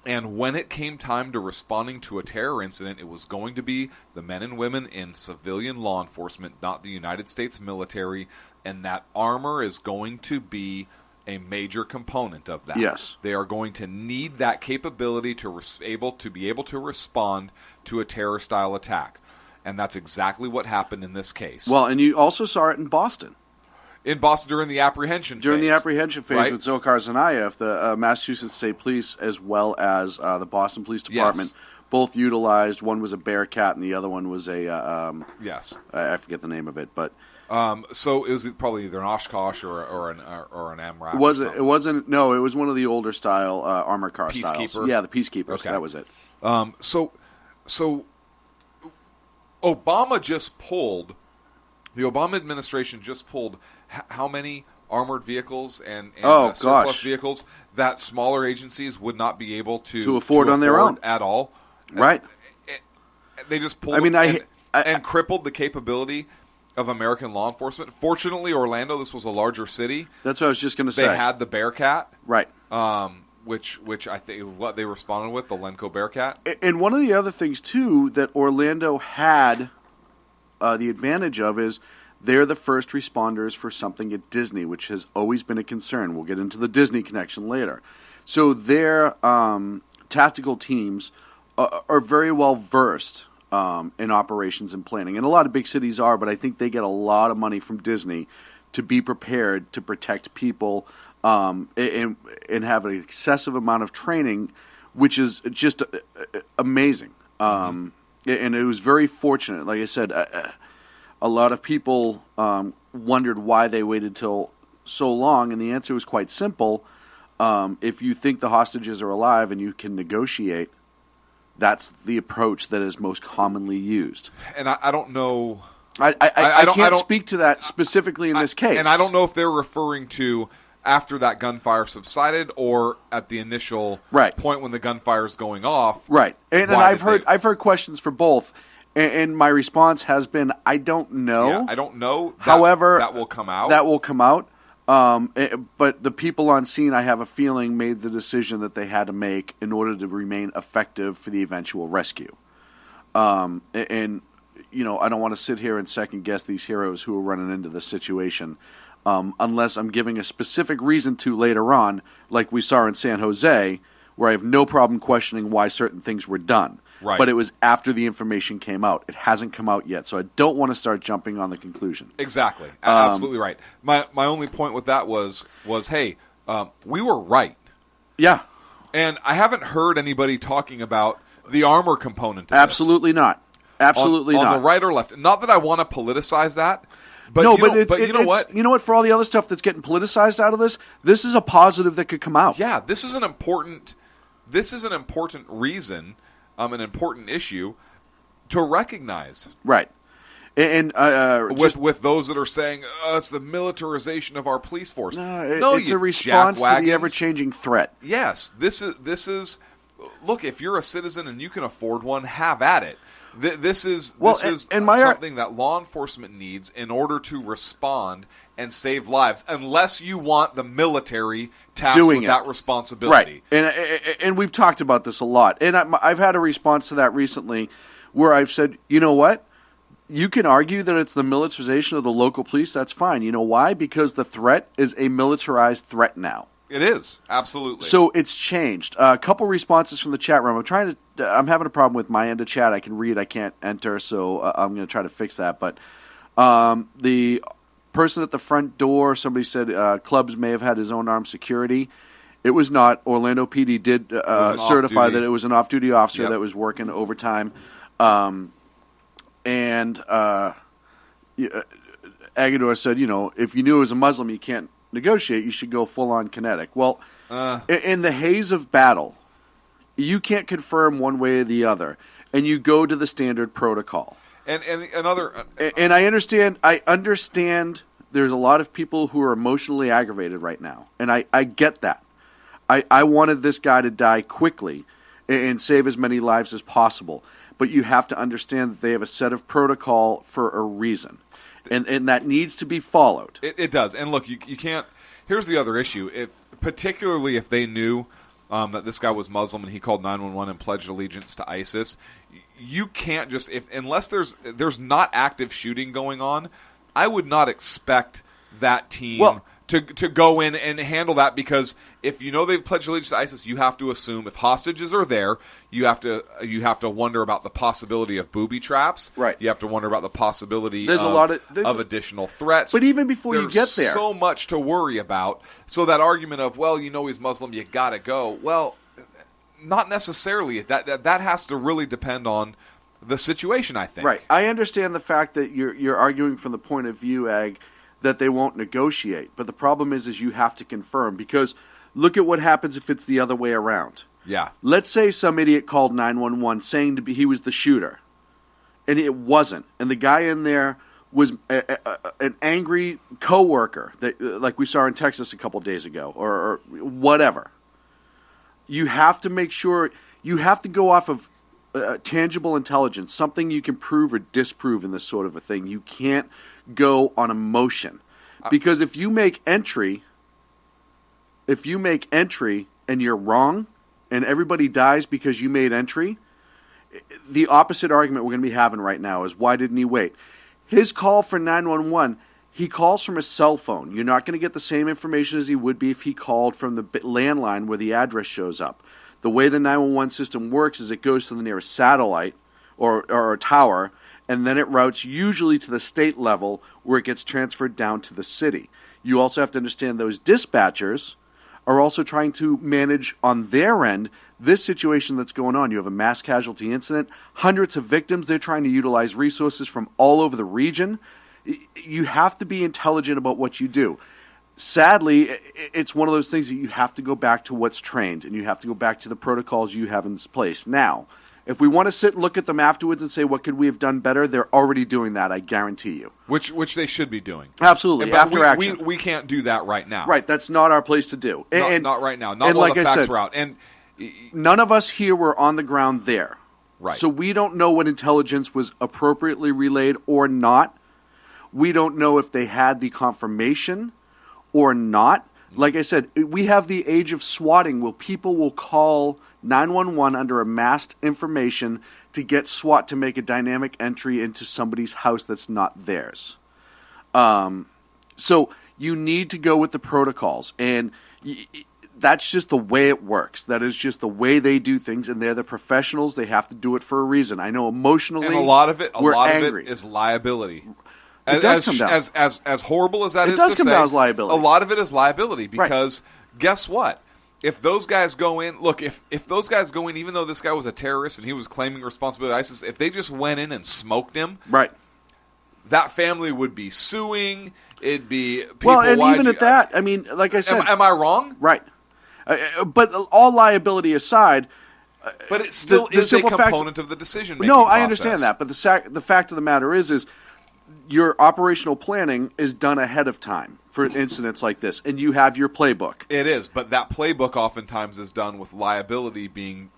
and when it came time to responding to a terror incident, it was going to be the men and women in civilian law enforcement, not the United States military, and that armor is going to be a major component of that. Yes. They are going to need that capability to be able to respond to a terror-style attack. And that's exactly what happened in this case. Well, and you also saw it in Boston. In Boston during the apprehension phase. During the apprehension phase right? with Dzhokhar Tsarnaev, the Massachusetts State Police as well as the Boston Police Department both utilized. One was a Bearcat and the other one was a... yes. I forget the name of it, but... So it was probably either an Oshkosh or an MRAP. It wasn't. No, it was one of the older style armor car Peacekeeper? styles. Yeah, the Peacekeepers. Okay. That was it. So Obama just pulled. The Obama administration just pulled how many armored vehicles and surplus vehicles that smaller agencies would not be able to afford on their own at all. Right. They just pulled. I mean, and crippled the capability of American law enforcement. Fortunately, Orlando, this was a larger city. That's what I was just going to say. They had the Bearcat, right? Which I think what they responded with, the Lenco Bearcat. And one of the other things too that Orlando had the advantage of is they're the first responders for something at Disney, which has always been a concern. We'll get into the Disney connection later. So their tactical teams are very well versed in operations and planning. And a lot of big cities are, but I think they get a lot of money from Disney to be prepared to protect people and have an excessive amount of training, which is just amazing. And it was very fortunate. Like I said, a lot of people wondered why they waited till so long, and the answer was quite simple. If you think the hostages are alive and you can negotiate, that's the approach that is most commonly used. And I don't know. I can't speak to that specifically in this case. And I don't know if they're referring to after that gunfire subsided or at the initial point when the gunfire is going off. Right. And I've heard questions for both. And my response has been, I don't know. Yeah, I don't know. However, that will come out. That will come out. But the people on scene, I have a feeling, made the decision that they had to make in order to remain effective for the eventual rescue. And I don't want to sit here and second guess these heroes who are running into this situation unless I'm giving a specific reason to later on, like we saw in San Jose, where I have no problem questioning why certain things were done. Right. But it was after the information came out. It hasn't come out yet, so I don't want to start jumping on the conclusion. Exactly. Absolutely right. My only point with that was hey, we were right. Yeah. And I haven't heard anybody talking about the armor component of Absolutely not. Absolutely this. not. On the right or left. Not that I want to politicize that, but no, you know what? You know what? For all the other stuff that's getting politicized out of this is a positive that could come out. Yeah, this is an important reason, an important issue to recognize. Right. And with those that are saying it's the militarization of our police force. No, it's a response to the ever-changing threat. Yes, this is. Look, if you're a citizen and you can afford one, have at it. This is something that law enforcement needs in order to respond and save lives, unless you want the military tasked with that responsibility. Right, and we've talked about this a lot. And I've had a response to that recently where I've said, you know what? You can argue that it's the militarization of the local police. That's fine. You know why? Because the threat is a militarized threat now. It is, absolutely. So it's changed. A couple responses from the chat room. I'm having a problem with my end of chat. I can read, I can't enter, so I'm going to try to fix that. But the person at the front door, somebody said clubs may have had his own armed security. It was not. Orlando PD did certify that it was an off-duty officer that was working overtime. And Agador said, if you knew it was a Muslim, you can't negotiate, you should go full-on kinetic. Well, in the haze of battle, you can't confirm one way or the other, and you go to the standard protocol. And another... and I understand there's a lot of people who are emotionally aggravated right now, and I get that. I wanted this guy to die quickly and save as many lives as possible, but you have to understand that they have a set of protocol for a reason. And that needs to be followed. It does. And look, you can't... Here's the other issue. Particularly if they knew that this guy was Muslim and he called 911 and pledged allegiance to ISIS, you can't just... unless there's not active shooting going on, I would not expect that team to go in and handle that, because if you know they've pledged allegiance to ISIS, you have to assume if hostages are there, you have to wonder about the possibility of booby traps. Right. You have to wonder about the possibility there's of additional threats. But even before you get there, there's so much to worry about. So that argument of, he's Muslim, you got to go. Well, not necessarily. That has to really depend on the situation, I think. Right. I understand the fact that you're arguing from the point of view, Ag, that they won't negotiate. But the problem is you have to confirm, because look at what happens if it's the other way around. Yeah. Let's say some idiot called 911 saying he was the shooter, and it wasn't. And the guy in there was an angry coworker that, like we saw in Texas a couple days ago, or whatever. You have to make sure, you have to go off of tangible intelligence, something you can prove or disprove in this sort of a thing. You can't go on emotion, because if you make entry and you're wrong and everybody dies because you made entry, the opposite argument we're going to be having right now is, why didn't he wait? His call for 911, he calls from a cell phone. You're not going to get the same information as he would be if he called from the landline where the address shows up. The way the 911 system works is it goes to the nearest satellite or a tower, and then it routes usually to the state level, where it gets transferred down to the city. You also have to understand those dispatchers are also trying to manage on their end this situation that's going on. You have a mass casualty incident, hundreds of victims. They're trying to utilize resources from all over the region. You have to be intelligent about what you do. Sadly, it's one of those things that you have to go back to what's trained, and you have to go back to the protocols you have in place. Now, if we want to sit and look at them afterwards and say, what could we have done better, they're already doing that, I guarantee you. Which they should be doing. Absolutely, after action. We can't do that right now. Right, that's not our place to do. Not right now. Not while the facts were out. And none of us here were on the ground there. Right. So we don't know what intelligence was appropriately relayed or not. We don't know if they had the confirmation or not. Like I said, we have the age of swatting where people will call 911 under a masked information to get SWAT to make a dynamic entry into somebody's house that's not theirs. So you need to go with the protocols, and that's just the way it works. That is just the way they do things, and they're the professionals. They have to do it for a reason. I know emotionally, And a lot of it angry. is liability. It does come down. As horrible as that It is does to come say, down as liability. a lot of it is liability because guess what? If those guys go in, look, if those guys go in, even though this guy was a terrorist and he was claiming responsibility for ISIS, if they just went in and smoked him, Right. that family would be suing. It'd be people. Well, and why'd even you- at that, I mean, like I said, am I wrong? right. But all liability aside, But it still the is a simple fact- component of the decision making. no, I understand that. But the fact of the matter is your operational planning is done ahead of time for incidents like this, and you have your playbook. It is, but that playbook oftentimes is done with liability being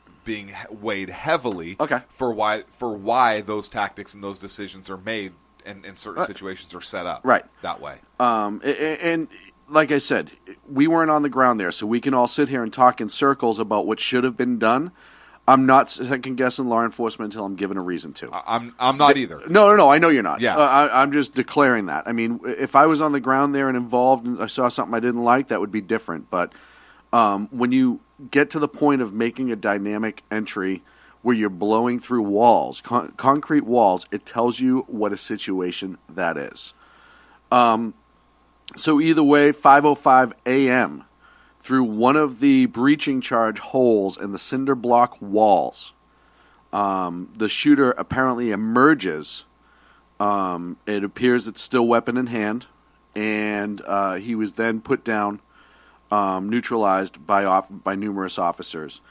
weighed heavily. Okay. For why those tactics and those decisions are made and certain situations are set up. Right. That way. And like I said, we weren't on the ground there, so we can all sit here and talk in circles about what should have been done. I'm not second guessing law enforcement until I'm given a reason to. I'm not either. No. I know you're not. Yeah. I'm just declaring that. I mean, if I was on the ground there and involved, and I saw something I didn't like, that would be different. But when you get to the point of making a dynamic entry where you're blowing through walls, concrete walls, it tells you what a situation that is. So either way, 5:05 a.m. through one of the breaching charge holes in the cinder block walls, the shooter apparently emerges. It appears it's still weapon in hand, and he was then put down, neutralized by numerous officers.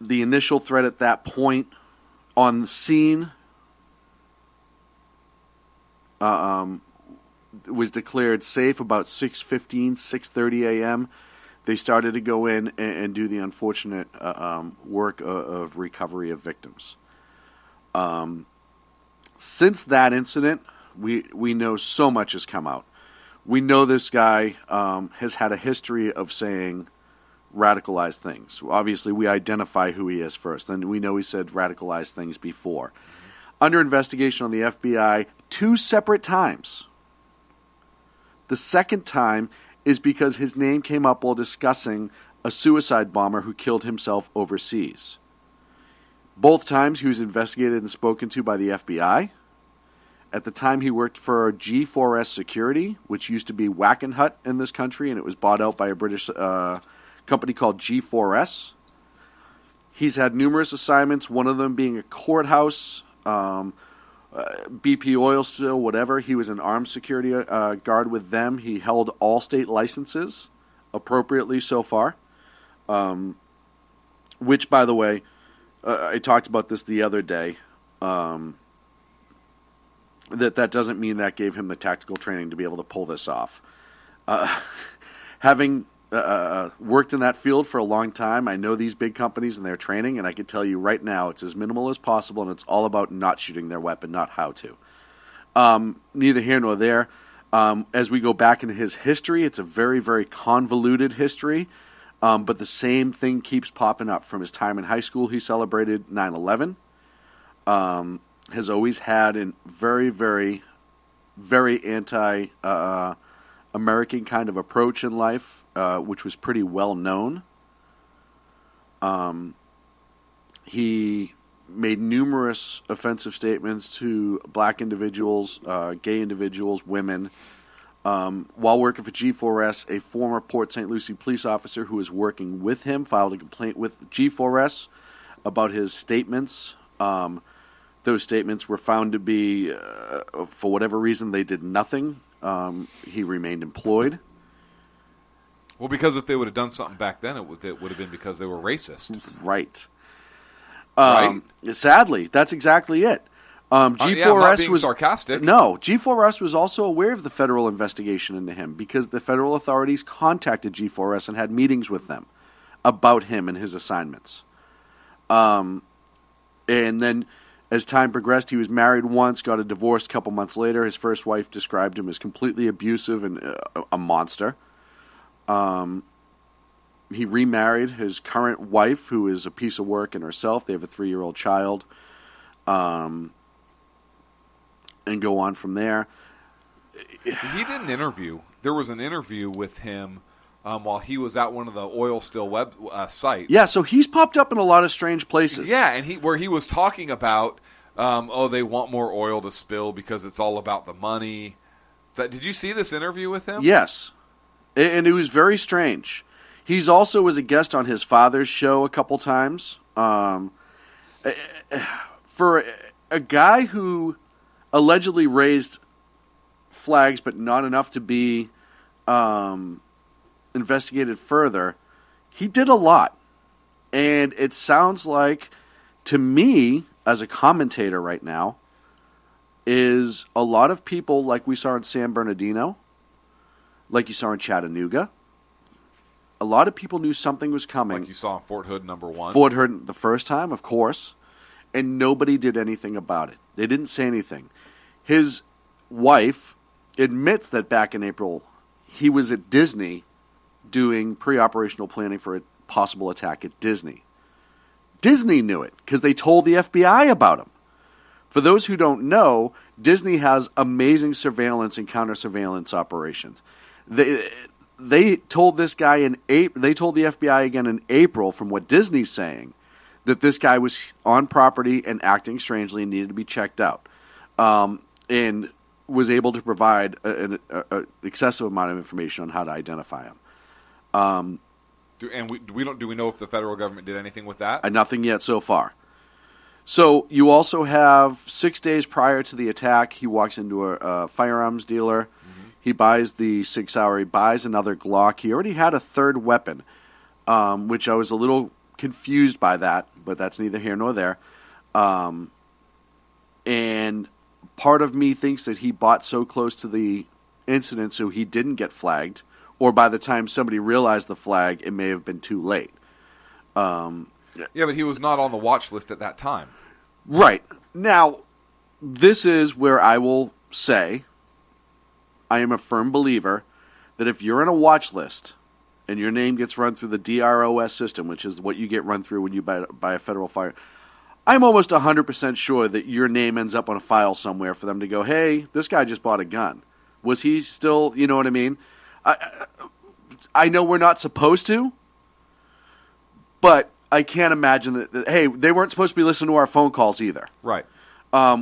The initial threat at that point on the scene was declared safe about 6:30 a.m. They started to go in and do the unfortunate work of recovery of victims. Since that incident, we know so much has come out. We know this guy has had a history of saying radicalized things. Obviously, we identify who he is first. Then we know he said radicalized things before. Under investigation on the FBI 2 separate times. The second time is because his name came up while discussing a suicide bomber who killed himself overseas. Both times he was investigated and spoken to by the FBI. At the time he worked for G4S Security, which used to be Wackenhut in this country, and it was bought out by a British company called G4S. He's had numerous assignments, one of them being a courthouse, BP Oil Spill, whatever. He was an armed security guard with them. He held all state licenses, appropriately so far. Which, by the way, I talked about this the other day. That doesn't mean that gave him the tactical training to be able to pull this off. Having worked in that field for a long time, I know these big companies and their training, and I can tell you right now it's as minimal as possible, and it's all about not shooting their weapon, not how to. Neither here nor there. As we go back into his history, it's a very, very convoluted history, but the same thing keeps popping up. From his time in high school, he celebrated 9/11. Has always had a very, very, very anti-American kind of approach in life, which was pretty well known. He made numerous offensive statements to black individuals, gay individuals, women. While working for G4S, a former Port St. Lucie police officer who was working with him filed a complaint with G4S about his statements. Those statements were found to be, for whatever reason, they did nothing. He remained employed. Well, because if they would have done something back then, it would have been because they were racist. Right. Right? Sadly, that's exactly it. G4S I'm not being was sarcastic. No, G4S was also aware of the federal investigation into him because the federal authorities contacted G4S and had meetings with them about him and his assignments. And then, as time progressed, he was married once, got a divorce a couple months later. His first wife described him as completely abusive and a monster. He remarried his current wife, who is a piece of work in herself. They have a 3-year-old child. And go on from there. He did an interview. There was an interview with him while he was at one of the oil still web sites. Yeah, so he's popped up in a lot of strange places. Yeah, and where he was talking about, they want more oil to spill because it's all about the money. Did you see this interview with him? Yes, and it was very strange. He's also was a guest on his father's show a couple times. For a guy who allegedly raised flags, but not enough to be investigated further, he did a lot. And it sounds like, to me, as a commentator right now, is a lot of people like we saw in San Bernardino, like you saw in Chattanooga. A lot of people knew something was coming. Like you saw in Fort Hood #1. Fort Hood the first time, of course. And nobody did anything about it. They didn't say anything. His wife admits that back in April, he was at Disney doing pre-operational planning for a possible attack at Disney. Disney knew it because they told the FBI about him. For those who don't know, Disney has amazing surveillance and counter-surveillance operations. They told this guy in April. They told the FBI again in April, from what Disney's saying, that this guy was on property and acting strangely and needed to be checked out, and was able to provide an excessive amount of information on how to identify him. Do we know if the federal government did anything with that? Nothing yet so far. So you also have 6 days prior to the attack, he walks into a firearms dealer. Mm-hmm. He buys the Sig Sauer. He buys another Glock. He already had a third weapon, which I was a little confused by that, but that's neither here nor there. And part of me thinks that he bought so close to the incident so he didn't get flagged, or by the time somebody realized the flag, it may have been too late. Yeah, but he was not on the watch list at that time. Right. Now, this is where I will say I am a firm believer that if you're in a watch list and your name gets run through the DROS system, which is what you get run through when you buy a federal fire, I'm almost 100% sure that your name ends up on a file somewhere for them to go, hey, this guy just bought a gun. Was he still, you know what I mean? I know we're not supposed to, but I can't imagine that, hey, they weren't supposed to be listening to our phone calls either. Right.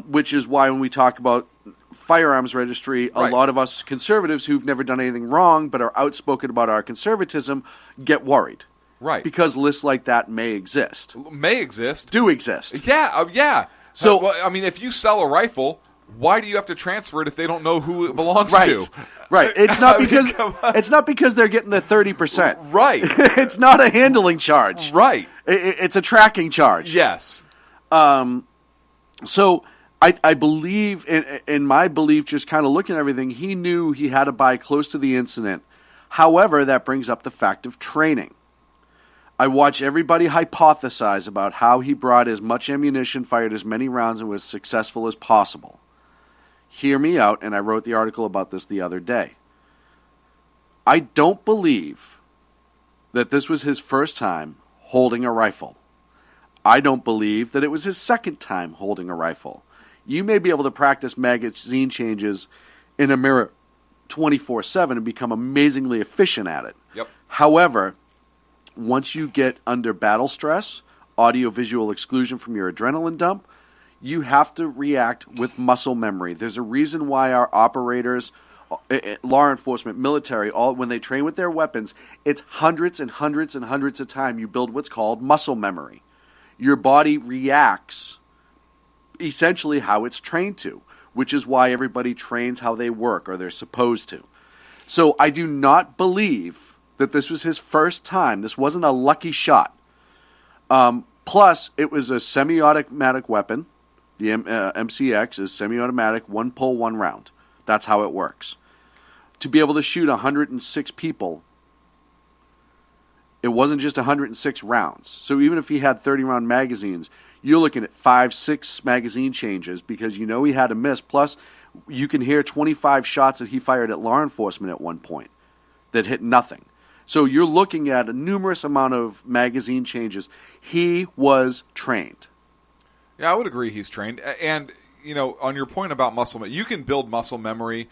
Which is why when we talk about firearms registry, a Right. lot of us conservatives who've never done anything wrong but are outspoken about our conservatism get worried. Right. Because lists like that may exist. May exist. Do exist. Yeah, yeah. So- well, I mean, if you sell a rifle, why do you have to transfer it if they don't know who it belongs Right. to? Right. It's not I mean, because come on. it's not because they're getting the 30%. Right. It's not a handling charge. Right. It's a tracking charge. Yes. So I believe, in my belief, just kind of looking at everything, he knew he had to buy close to the incident. However, that brings up the fact of training. I watch everybody hypothesize about how he brought as much ammunition, fired as many rounds, and was successful as possible. Hear me out, and I wrote the article about this the other day. I don't believe that this was his first time holding a rifle. I don't believe that it was his second time holding a rifle. You may be able to practice magazine changes in a mirror 24/7 and become amazingly efficient at it. Yep. However, once you get under battle stress, audio-visual exclusion from your adrenaline dump, you have to react with muscle memory. There's a reason why our operators, law enforcement, military, all when they train with their weapons, it's hundreds and hundreds and hundreds of times you build what's called muscle memory. Your body reacts essentially how it's trained to, which is why everybody trains how they work, or they're supposed to. So I do not believe that this was his first time. This wasn't a lucky shot. Plus, it was a semi-automatic weapon. The MCX is semi-automatic, one pull, one round. That's how it works. To be able to shoot 106 people, it wasn't just 106 rounds. So even if he had 30-round magazines, you're looking at 5-6 magazine changes because you know he had a miss. Plus, you can hear 25 shots that he fired at law enforcement at one point that hit nothing. So you're looking at a numerous amount of magazine changes. He was trained. Yeah, I would agree he's trained. And, on your point about muscle, you can build muscle memory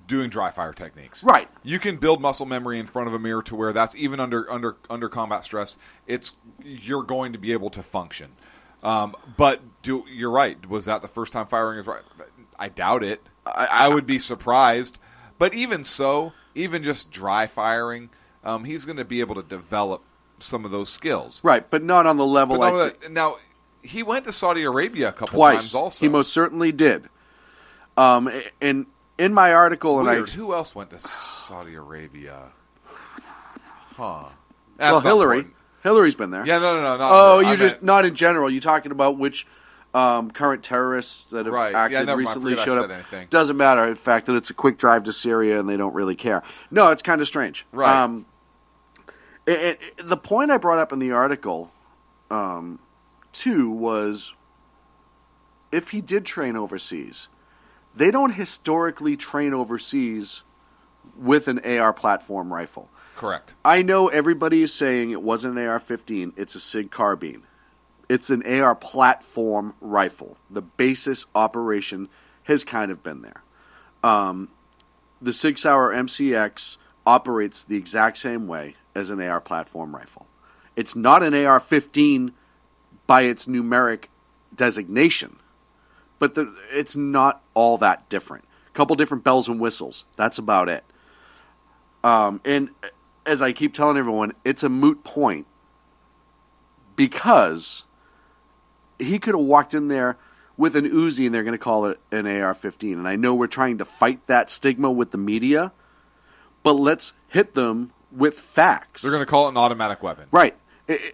doing dry fire techniques. Right. You can build muscle memory in front of a mirror to where that's even under combat stress, you're going to be able to function. But you're right. Was that the first time firing his rifle? I doubt it. I would be surprised. But even so, even just dry firing, he's going to be able to develop some of those skills. Right, but not on the level Now, he went to Saudi Arabia a couple twice. times also. He most certainly did. And in my article, Weird. Who else went to Saudi Arabia? Huh. Well, Hillary. Hillary's been there. Yeah, no. Not in general. You're talking about which current terrorists that have acted recently showed up. Doesn't matter. In fact, that it's a quick drive to Syria and they don't really care. No, it's kind of strange. Right. The point I brought up in the article, too, was if he did train overseas, they don't historically train overseas with an AR platform rifle. Correct. I know everybody is saying it wasn't an AR-15, it's a SIG carbine. It's an AR platform rifle. The basis operation has kind of been there. The Sig Sauer MCX operates the exact same way as an AR platform rifle. It's not an AR-15 by its numeric designation, but it's not all that different. A couple different bells and whistles. That's about it. And as I keep telling everyone, it's a moot point because he could have walked in there with an Uzi and they're going to call it an AR-15. And I know we're trying to fight that stigma with the media, but let's hit them with facts. They're going to call it an automatic weapon. Right.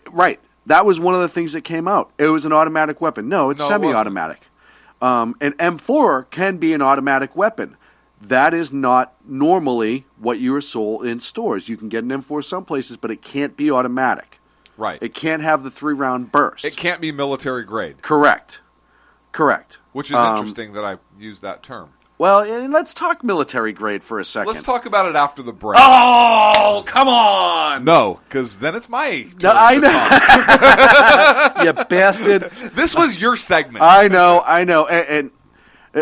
Right. That was one of the things that came out. It was an automatic weapon. No, it's semi-automatic. An M4 can be an automatic weapon. That is not normally what you are sold in stores. You can get an M4 some places, but it can't be automatic. Right. It can't have the 3-round burst. It can't be military grade. Correct. Which is interesting that I use that term. Well, and let's talk military grade for a second. Let's talk about it after the break. Oh, come on! No, because then it's my turn no, I know. You bastard. This was your segment. I know. And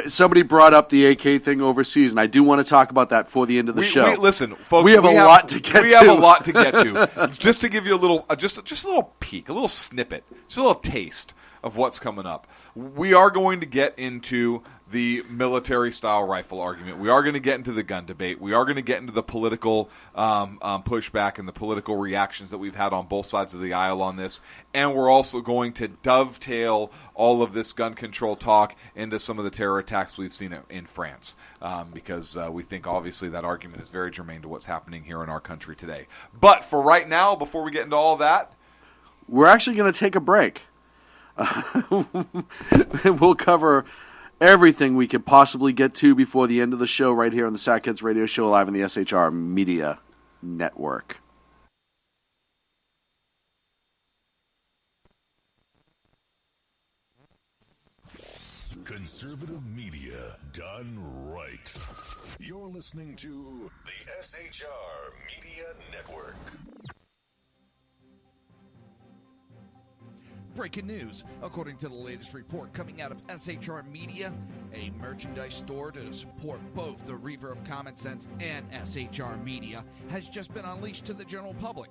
somebody brought up the AK thing overseas, and I do want to talk about that before the end of the show. Listen, folks, we have a lot to get to. We have a lot to get to. Just to give you a little, just a little peek, a little snippet, just a little taste of what's coming up. We are going to get into the military-style rifle argument. We are going to get into the gun debate. We are going to get into the political pushback and the political reactions that we've had on both sides of the aisle on this. And we're also going to dovetail all of this gun control talk into some of the terror attacks we've seen in France, because we think, obviously, that argument is very germane to what's happening here in our country today. But for right now, before we get into all that, we're actually going to take a break. We'll cover everything we could possibly get to before the end of the show right here on the Sackheads Radio Show live on the SHR Media Network. Conservative media done right. You're listening to the SHR Media Network. Breaking news. According to the latest report coming out of SHR Media, a merchandise store to support both the Reaver of Common Sense and SHR Media has just been unleashed to the general public.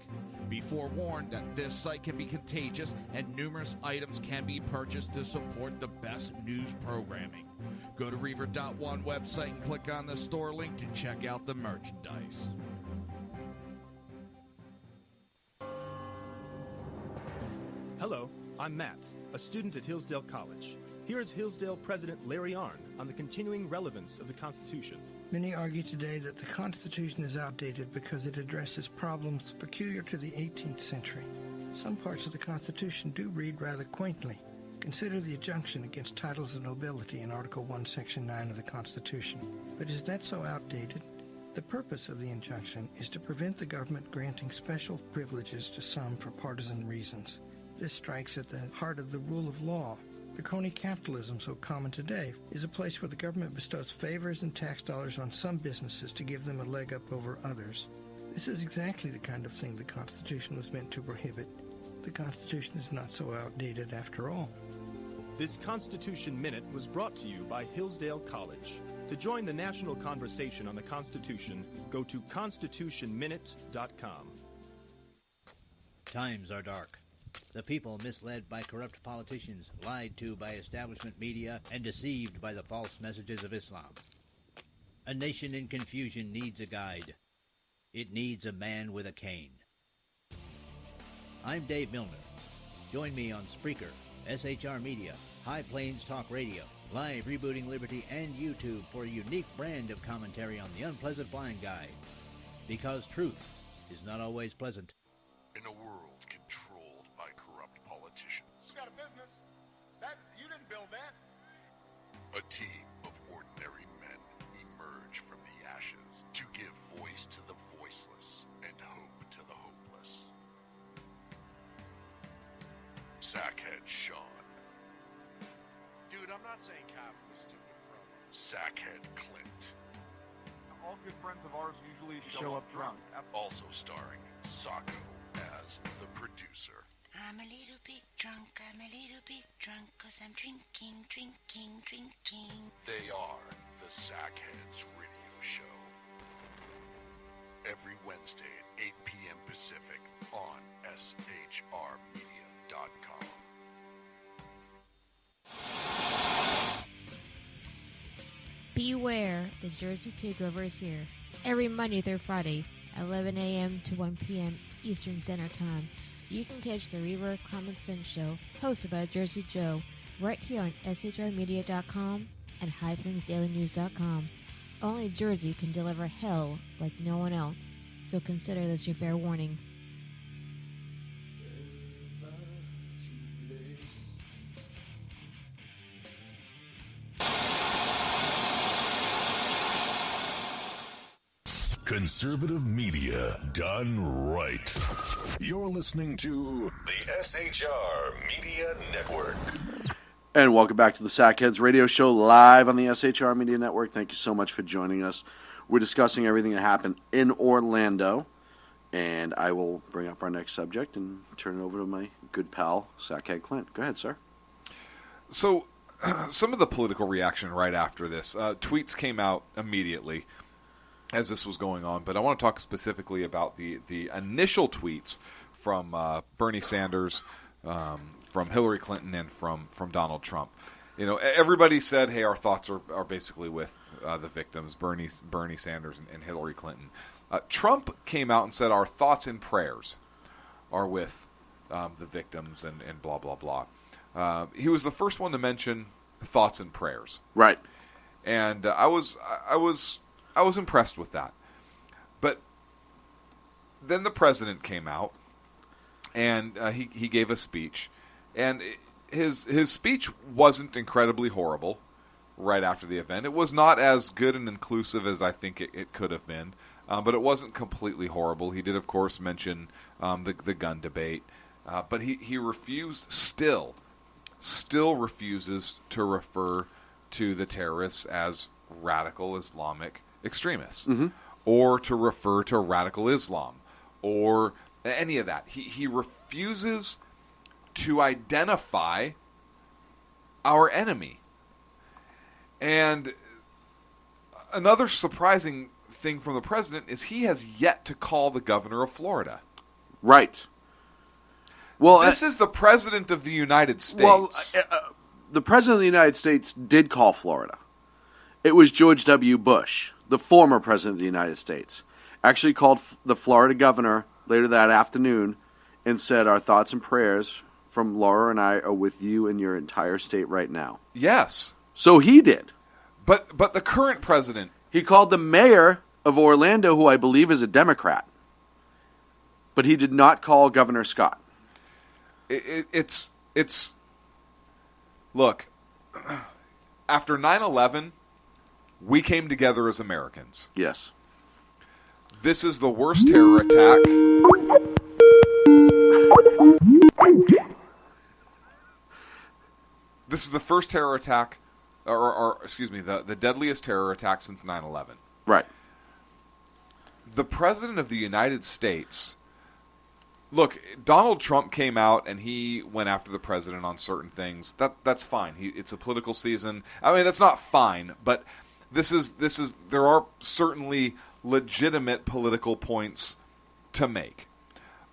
Be forewarned that this site can be contagious and numerous items can be purchased to support the best news programming. Go to Reaver.one website and click on the store link to check out the merchandise. Hello, I'm Matt, a student at Hillsdale College. Here is Hillsdale President Larry Arnn on the continuing relevance of the Constitution. Many argue today that the Constitution is outdated because it addresses problems peculiar to the 18th century. Some parts of the Constitution do read rather quaintly. Consider the injunction against titles of nobility in Article 1, Section 9 of the Constitution. But is that so outdated? The purpose of the injunction is to prevent the government granting special privileges to some for partisan reasons. This strikes at the heart of the rule of law. The crony capitalism so common today is a place where the government bestows favors and tax dollars on some businesses to give them a leg up over others. This is exactly the kind of thing the Constitution was meant to prohibit. The Constitution is not so outdated after all. This Constitution Minute was brought to you by Hillsdale College. To join the national conversation on the Constitution, go to constitutionminute.com. Times are dark. The people misled by corrupt politicians, lied to by establishment media, and deceived by the false messages of Islam. A nation in confusion needs a guide. It needs a man with a cane. I'm Dave Milner. Join me on Spreaker, SHR Media, High Plains Talk Radio, Live Rebooting Liberty, and YouTube for a unique brand of commentary on the unpleasant blind guide. Because truth is not always pleasant. In a world controlled by corrupt politicians. You got a business. You didn't build that. A team of ordinary men emerge from the ashes to give voice to the voiceless and hope to the hopeless. Sackhead Sean. Dude, I'm not saying half was stupid, bro. Sackhead Clint. All good friends of ours usually show up drunk. Also starring Sacco as the producer. I'm a little bit drunk, 'cause I'm drinking. They are the Sackheads Radio Show. Every Wednesday at 8 p.m. Pacific on shrmedia.com. Beware, the Jersey Takeover is here. Every Monday through Friday, 11 a.m. to 1 p.m. Eastern Standard Time. You can catch the Reverb Common Sense Show, hosted by Jersey Joe, right here on shrmedia.com and highplainsdailynews.com. Only Jersey can deliver hell like no one else, so consider this your fair warning. Conservative media done right. You're listening to the SHR Media Network. And welcome back to the Sackheads Radio Show live on the SHR Media Network. Thank you so much for joining us. We're discussing everything that happened in Orlando, and I will bring up our next subject and turn it over to my good pal, Sackhead Clint. Go ahead, sir. So, some of the political reaction right after this. Tweets came out immediately as this was going on, but I want to talk specifically about the initial tweets from Bernie Sanders, from Hillary Clinton, and from Donald Trump. You know, everybody said, hey, our thoughts are basically with the victims, Bernie Sanders and Hillary Clinton. Trump came out and said our thoughts and prayers are with the victims and blah, blah, blah. He was the first one to mention thoughts and prayers. Right. And I was impressed with that. But then the president came out, and he gave a speech. And his speech wasn't incredibly horrible right after the event. It was not as good and inclusive as I think it could have been. But it wasn't completely horrible. He did, of course, mention the gun debate. But he refused, still refuses to refer to the terrorists as radical Islamic extremists, or to refer to radical Islam, or any of that. He refuses to identify our enemy. And another surprising thing from the president is he has yet to call the governor of Florida. Right. Well, this is the president of the United States. Well, the president of the United States did call Florida. It was George W. Bush, the former president of the United States, actually called the Florida governor later that afternoon and said, our thoughts and prayers from Laura and I are with you and your entire state right now. Yes. So he did. But the current president... He called the mayor of Orlando, who I believe is a Democrat, but he did not call Governor Scott. It's look, after 9/11, we came together as Americans. Yes. This is the worst terror attack. This is the first terror attack, or excuse me, the deadliest terror attack since 9/11. Right. the President of the United States, look, Donald Trump came out and he went after the President on certain things. That's fine. It's a political season. I mean, that's not fine, but there are certainly legitimate political points to make.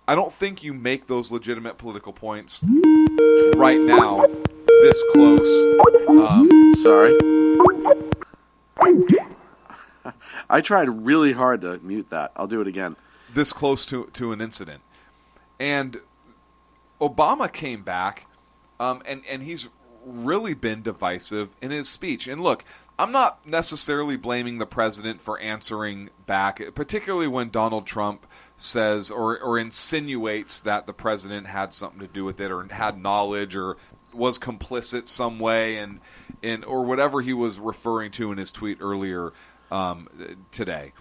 I don't think you make those legitimate political points right now, this close. Sorry. I tried really hard to mute that. I'll do it again. This close to an incident. And Obama came back, and he's really been divisive in his speech. And look, I'm not necessarily blaming the president for answering back, particularly when Donald Trump says or insinuates that the president had something to do with it or had knowledge or was complicit some way and or whatever he was referring to in his tweet earlier today.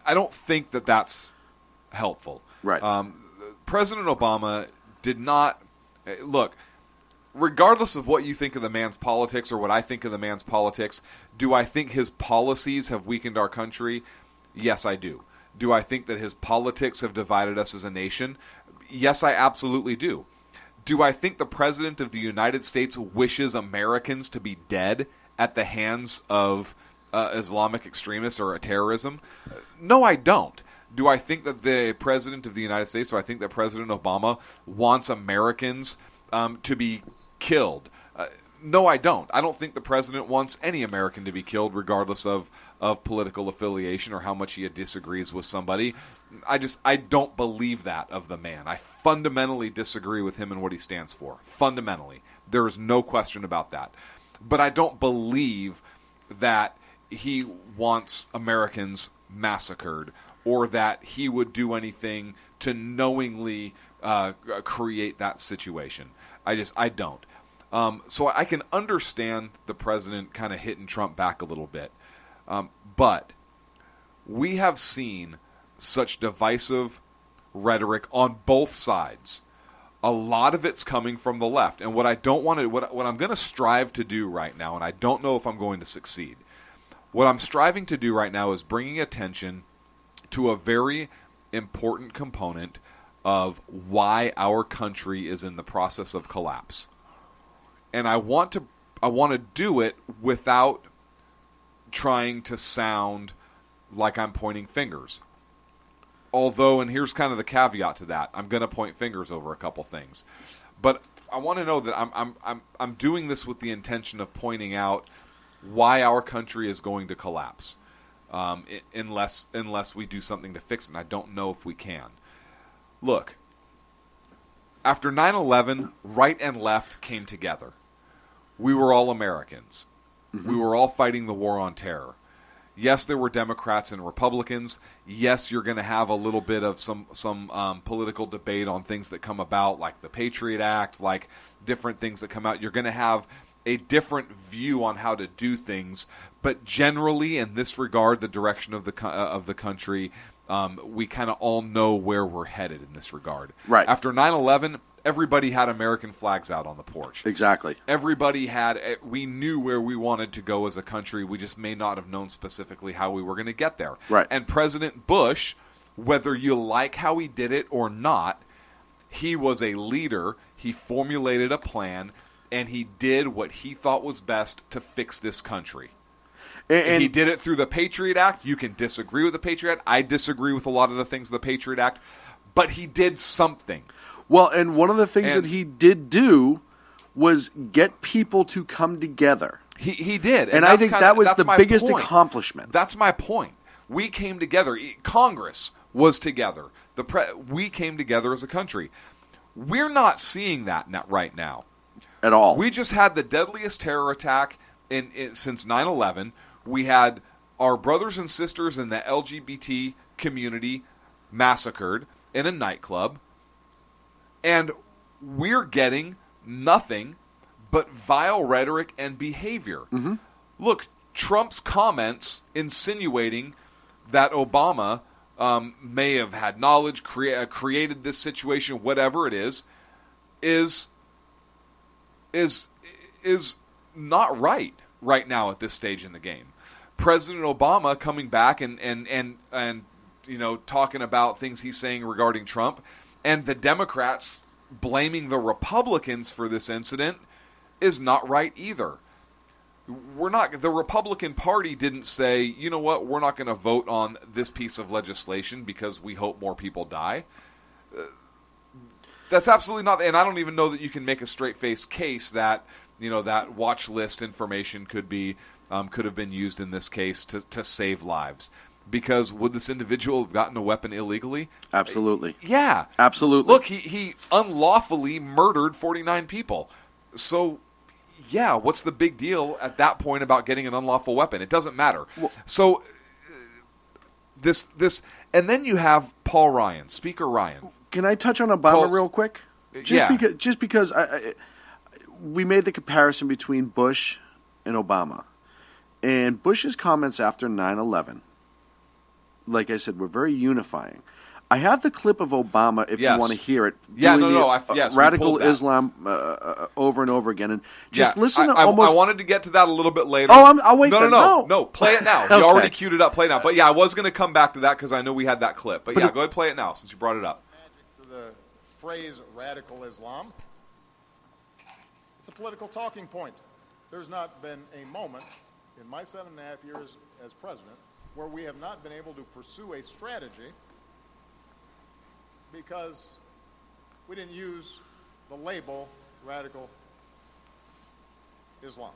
I don't think that that's helpful. Right. President Obama did not look. Regardless of what you think of the man's politics or what I think of the man's politics, do I think his policies have weakened our country? Yes, I do. Do I think that his politics have divided us as a nation? Yes, I absolutely do. Do I think the President of the United States wishes Americans to be dead at the hands of Islamic extremists or terrorism? No, I don't. Do I think that the President of the United States, do I think that President Obama wants Americans to be killed? No, I don't. I don't think the president wants any American to be killed, regardless of political affiliation or how much he disagrees with somebody. I don't believe that of the man. I fundamentally disagree with him and what he stands for. Fundamentally. There is no question about that. But I don't believe that he wants Americans massacred or that he would do anything to knowingly create that situation. I don't. So I can understand the president kind of hitting Trump back a little bit. But we have seen such divisive rhetoric on both sides. A lot of it's coming from the left. And what I don't want to, what I'm going to strive to do right now, and I don't know if I'm going to succeed, what I'm striving to do right now is bringing attention to a very important component of why our country is in the process of collapse. And I want to do it without trying to sound like I'm pointing fingers. Although, and here's kind of the caveat to that, I'm going to point fingers over a couple things. But I want to know that I'm doing this with the intention of pointing out why our country is going to collapse, unless we do something to fix it. And I don't know if we can. Look, after 9/11, right and left came together. We were all Americans. Mm-hmm. We were all fighting the war on terror. Yes, there were Democrats and Republicans. Yes, you're going to have a little bit of some political debate on things that come about, like the Patriot Act, like different things that come out. You're going to have a different view on how to do things, but generally, in this regard, the direction of the country, we kind of all know where we're headed in this regard. Right. After 9/11, everybody had American flags out on the porch. Exactly. Everybody we knew where we wanted to go as a country. We just may not have known specifically how we were going to get there. Right. And President Bush, whether you like how he did it or not, he was a leader. He formulated a plan, and he did what he thought was best to fix this country. And he did it through the Patriot Act. You can disagree with the Patriot Act. I disagree with a lot of the things of the Patriot Act. But he did something. Well, and one of the things that he did do was get people to come together. He did. And I think that was the biggest accomplishment. That's my point. We came together. Congress was together. We came together as a country. We're not seeing that right now. At all. We just had the deadliest terror attack since 9/11. We had our brothers and sisters in the LGBT community massacred in a nightclub. And we're getting nothing but vile rhetoric and behavior. Mm-hmm. Look, Trump's comments insinuating that Obama may have had knowledge, created this situation, whatever it is not right now at this stage in the game. President Obama coming back and talking about things he's saying regarding Trump, and the Democrats blaming the Republicans for this incident is not right either. The Republican Party didn't say, you know what, we're not going to vote on this piece of legislation because we hope more people die. That's absolutely not, and I don't even know that you can make a straight-faced case that, that watch list information could have been used in this case to save lives. Because would this individual have gotten a weapon illegally? Absolutely. Yeah. Absolutely. Look, he unlawfully murdered 49 people. So, yeah, what's the big deal at that point about getting an unlawful weapon? It doesn't matter. Well, so, this, and then you have Paul Ryan, Speaker Ryan. Can I touch on Obama real quick? Just because we made the comparison between Bush and Obama. And Bush's comments after 9/11, like I said, were very unifying. I have the clip of Obama if you want to hear it. Radical Islam over and over again. And just listen to I almost... I wanted to get to that a little bit later. Oh, I'll wait. No, play it now. Okay. You already queued it up. Play it now. But yeah, I was going to come back to that because I know we had that clip. But yeah, go ahead and play it now since you brought it up. To the phrase radical Islam, it's a political talking point. There's not been a moment in my 7.5 years as president where we have not been able to pursue a strategy because we didn't use the label radical Islam.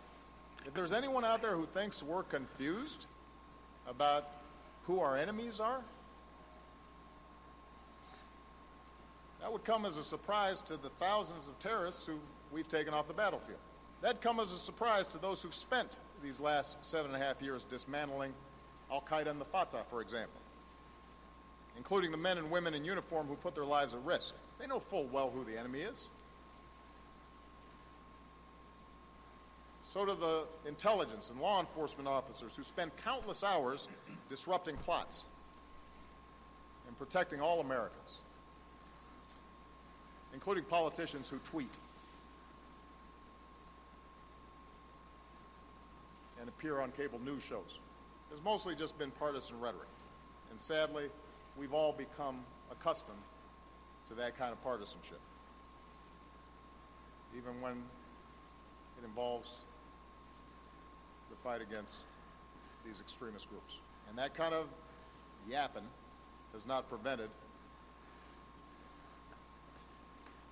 If there's anyone out there who thinks we're confused about who our enemies are, that would come as a surprise to the thousands of terrorists who we've taken off the battlefield. That'd come as a surprise to those who've spent these last 7.5 years dismantling Al-Qaeda and the Fatah, for example, including the men and women in uniform who put their lives at risk. They know full well who the enemy is. So do the intelligence and law enforcement officers who spend countless hours disrupting plots and protecting all Americans, including politicians who tweet and appear on cable news shows. It's mostly just been partisan rhetoric. And sadly, we've all become accustomed to that kind of partisanship, even when it involves the fight against these extremist groups. And that kind of yapping has not prevented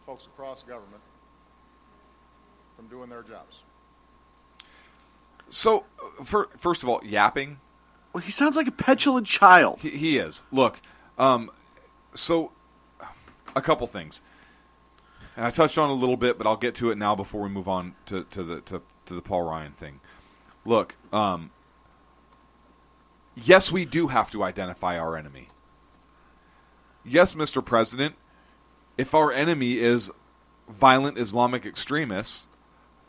folks across government from doing their jobs. So, first of all, yapping. Well, he sounds like a petulant child. He is. Look, so a couple things, and I touched on it a little bit, but I'll get to it now before we move on to the Paul Ryan thing. Look, yes, we do have to identify our enemy. Yes, Mr. President, if our enemy is violent Islamic extremists,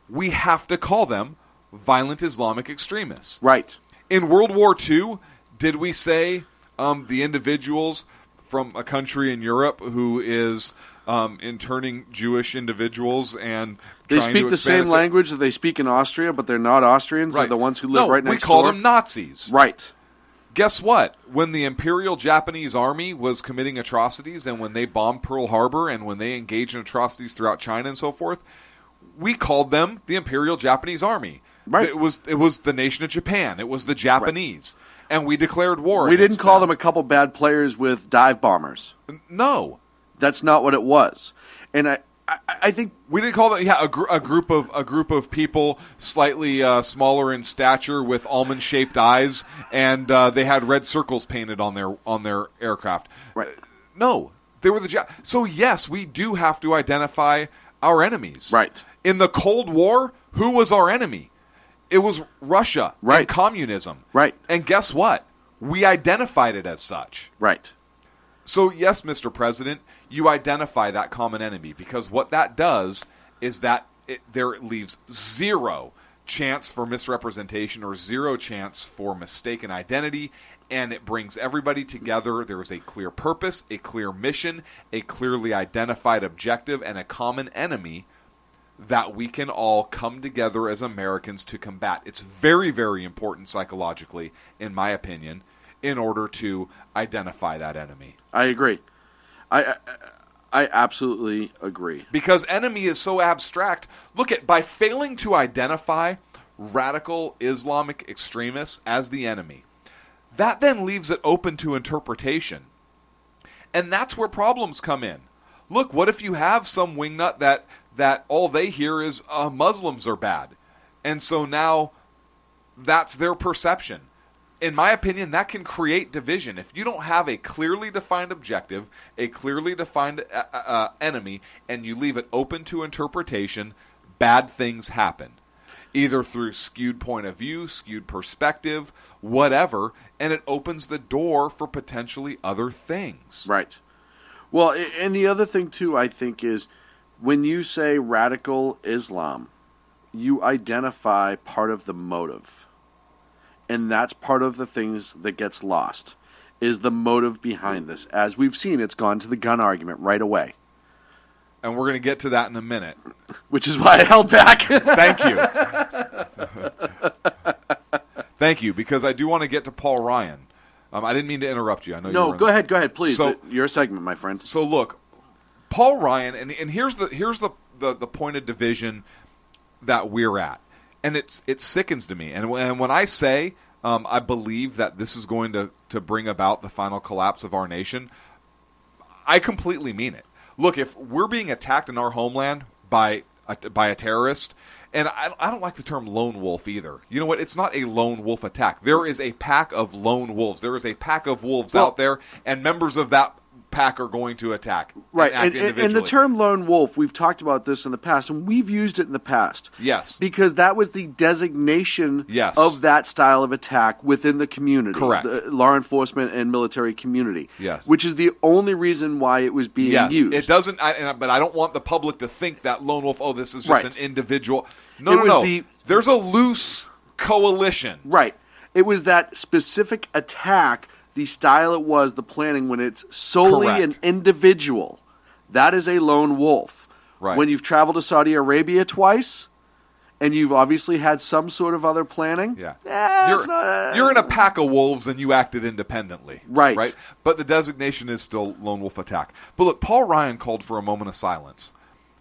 we have to call them violent Islamic extremists. Right. In World War II, did we say the individuals from a country in Europe who is interning Jewish individuals and they speak the same language that they speak in Austria, but they're not Austrians? Right. They're the ones who live right next door? We call them Nazis. Right. Guess what? When the Imperial Japanese Army was committing atrocities and when they bombed Pearl Harbor and when they engaged in atrocities throughout China and so forth, we called them the Imperial Japanese Army. Right. It was the nation of Japan. It was the Japanese. Right. And we declared war We against didn't call them a couple bad players with dive bombers. No. That's not what it was. And I think we didn't call them a group of people slightly smaller in stature with almond-shaped eyes, and they had red circles painted on their aircraft. Right. No, they were the So yes, we do have to identify our enemies. Right. In the Cold War, who was our enemy? It was Russia and communism. Right. And guess what? We identified it as such. Right. So, yes, Mr. President, you identify that common enemy because what that does is that it leaves zero chance for misrepresentation or zero chance for mistaken identity, and it brings everybody together. There is a clear purpose, a clear mission, a clearly identified objective, and a common enemy that we can all come together as Americans to combat. It's very, very important psychologically, in my opinion, in order to identify that enemy. I agree. I absolutely agree. Because enemy is so abstract. Look at, by failing to identify radical Islamic extremists as the enemy, that then leaves it open to interpretation. And that's where problems come in. Look, what if you have some wingnut that all they hear is Muslims are bad? And so now that's their perception. In my opinion, that can create division. If you don't have a clearly defined objective, a clearly defined enemy, and you leave it open to interpretation, bad things happen. Either through skewed point of view, skewed perspective, whatever, and it opens the door for potentially other things. Right. Well, and the other thing, too, I think, is when you say radical Islam, you identify part of the motive. And that's part of the things that gets lost, is the motive behind this. As we've seen, it's gone to the gun argument right away. And we're going to get to that in a minute. Which is why I held back. Thank you. Thank you, because I do want to get to Paul Ryan. I didn't mean to interrupt you. I know. No, go ahead, please. So, your segment, my friend. So look, Paul Ryan, and here's the point of division that we're at, and it sickens to me. And when I say I believe that this is going to bring about the final collapse of our nation, I completely mean it. Look, if we're being attacked in our homeland by a terrorist. And I don't like the term lone wolf either. You know what? It's not a lone wolf attack. There is a pack of lone wolves. There is a pack of wolves out there, and members of that pack are going to attack. Right. And the term lone wolf, we've talked about this in the past, and we've used it in the past. Yes. Because that was the designation of that style of attack within the community. Correct. The law enforcement and military community. Yes. Which is the only reason why it was being used. It doesn't, but I don't want the public to think that lone wolf, this is just an individual. No. There's a loose coalition. Right. It was that specific attack, the style it was, the planning, when it's solely an individual. That is a lone wolf. Right. When you've traveled to Saudi Arabia twice, and you've obviously had some sort of other planning, you're in a pack of wolves and you acted independently. Right. But the designation is still lone wolf attack. But look, Paul Ryan called for a moment of silence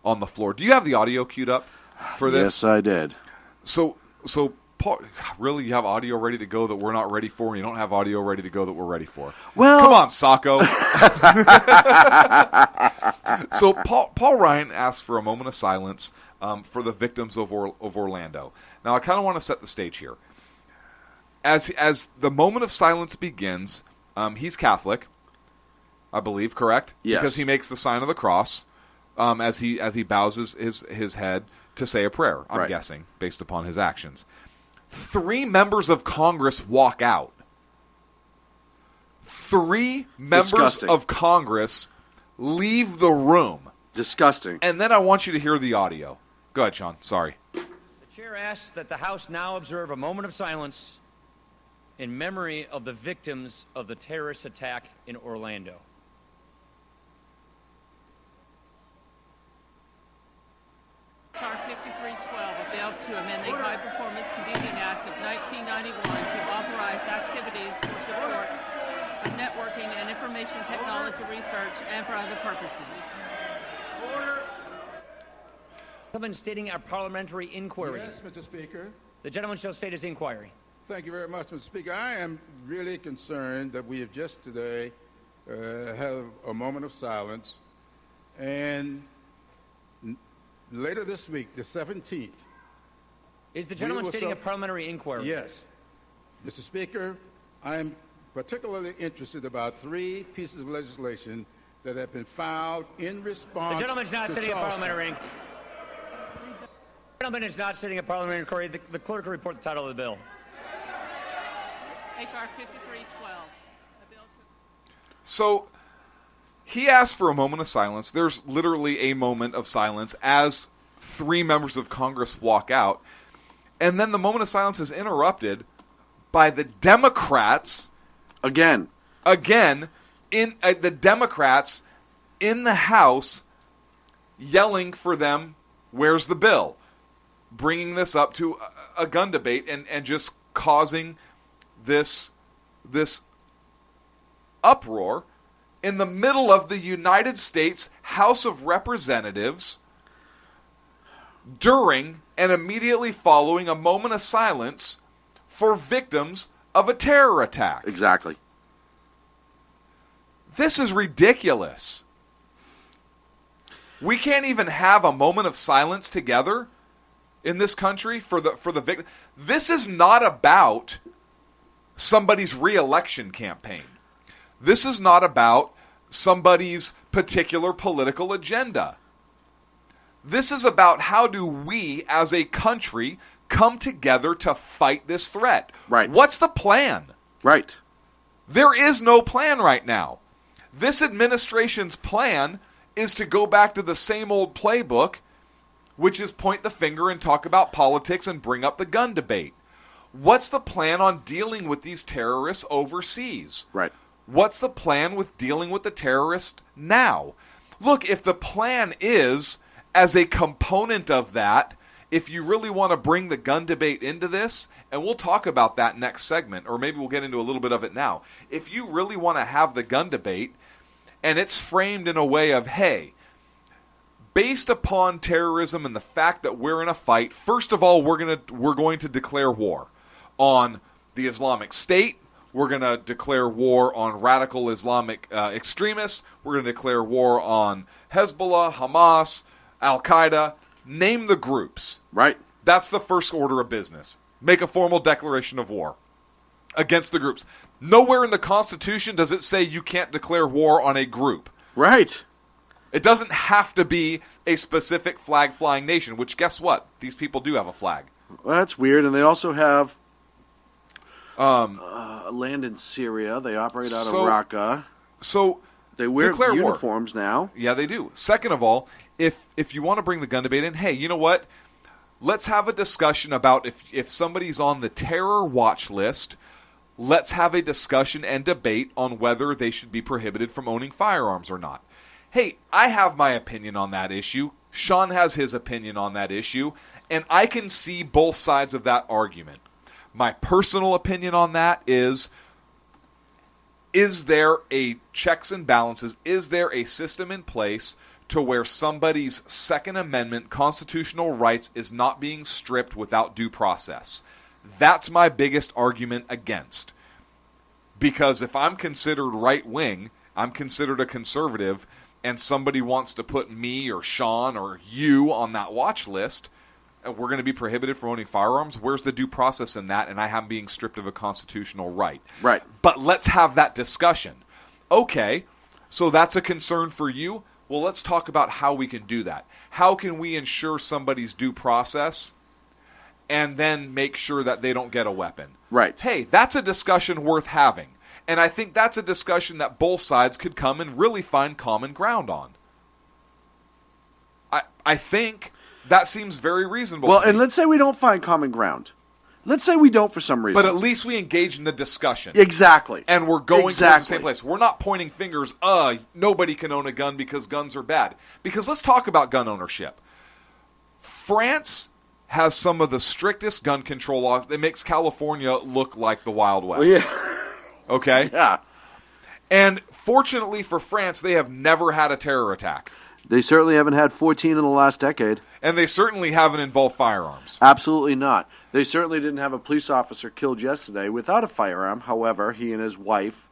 on the floor. Do you have the audio queued up for this? Yes, I did. So Paul, really, you have audio ready to go that we're not ready for, and you don't have audio ready to go that we're ready for? Well, come on, Sacco. So Paul Ryan asked for a moment of silence for the victims of Orlando. Now, I kind of want to set the stage here. As the moment of silence begins, he's Catholic, I believe, correct? Yes. Because he makes the sign of the cross as he bows his head to say a prayer, I'm guessing, based upon his actions. 3 members of Congress walk out. 3 members of Congress leave the room. Disgusting. And then I want you to hear the audio. Go ahead, Sean. Sorry. The chair asks that the House now observe a moment of silence in memory of the victims of the terrorist attack in Orlando. H.R. 5312, a bill to amend the High Performance Computing Act of 1991 to authorize activities for support of networking and information technology research and for other purposes. Order. Gentleman stating our parliamentary inquiry. Yes, Mr. Speaker. The gentleman shall state his inquiry. Thank you very much, Mr. Speaker. I am really concerned that we have just today had a moment of silence, and later this week, the 17th. Is the gentleman stating a parliamentary inquiry? Yes. Mr. Speaker, I am particularly interested about 3 pieces of legislation that have been filed in response to The gentleman's not sitting a parliamentary inquiry. The gentleman is not sitting a parliamentary inquiry. The clerk will report the title of the bill. H.R. 5312. So he asked for a moment of silence. There's literally a moment of silence as 3 members of Congress walk out. And then the moment of silence is interrupted by the Democrats. Again, in the Democrats in the House yelling for them Where's the bill? Bringing this up to a gun debate and just causing this uproar in the middle of the United States House of Representatives during and immediately following a moment of silence for victims of a terror attack. Exactly. This is ridiculous. We can't even have a moment of silence together in this country for the victim. This is not about somebody's re-election campaign. This is not about somebody's particular political agenda. This is about how do we as a country come together to fight this threat. Right. What's the plan? Right. There is no plan right now. This administration's plan is to go back to the same old playbook, which is point the finger and talk about politics and bring up the gun debate. What's the plan on dealing with these terrorists overseas? Right. What's the plan with dealing with the terrorists now? Look, if the plan is, as a component of that, if you really want to bring the gun debate into this, and we'll talk about that next segment, or maybe we'll get into a little bit of it now. If you really want to have the gun debate, and it's framed in a way of, hey, based upon terrorism and the fact that we're in a fight, first of all, we're going to declare war on the Islamic State. We're going to declare war on radical Islamic extremists. We're going to declare war on Hezbollah, Hamas, Al-Qaeda. Name the groups. Right. That's the first order of business. Make a formal declaration of war against the groups. Nowhere in the Constitution does it say you can't declare war on a group. Right. It doesn't have to be a specific flag-flying nation, which guess what? These people do have a flag. Well, that's weird. And they also have land in Syria. They operate out of Raqqa. So they wear declare uniforms war. now. Yeah, they do. Second of all, if you want to bring the gun debate in, hey, you know what? Let's have a discussion about if somebody's on the terror watch list, let's have a discussion and debate on whether they should be prohibited from owning firearms or not. Hey, I have my opinion on that issue. Sean has his opinion on that issue, and I can see both sides of that argument. My personal opinion on that is there a checks and balances? Is there a system in place to where somebody's Second Amendment constitutional rights is not being stripped without due process? That's my biggest argument against. Because if I'm considered right-wing, I'm considered a conservative, and somebody wants to put me or Sean or you on that watch list, and we're going to be prohibited from owning firearms, where's the due process in that? And I am being stripped of a constitutional right. Right. But let's have that discussion. Okay, so that's a concern for you? Well, let's talk about how we can do that. How can we ensure somebody's due process and then make sure that they don't get a weapon? Right. Hey, that's a discussion worth having. And I think that's a discussion that both sides could come and really find common ground on. I think that seems very reasonable. Well, and let's say we don't find common ground. Let's say we don't for some reason. But at least we engage in the discussion. Exactly. And we're going to the same place. We're not pointing fingers, nobody can own a gun because guns are bad. Because let's talk about gun ownership. France has some of the strictest gun control laws. It makes California look like the Wild West. Well, yeah. Okay? Yeah. And fortunately for France, they have never had a terror attack. They certainly haven't had 14 in the last decade. And they certainly haven't involved firearms. Absolutely not. They certainly didn't have a police officer killed yesterday without a firearm. However, he and his wife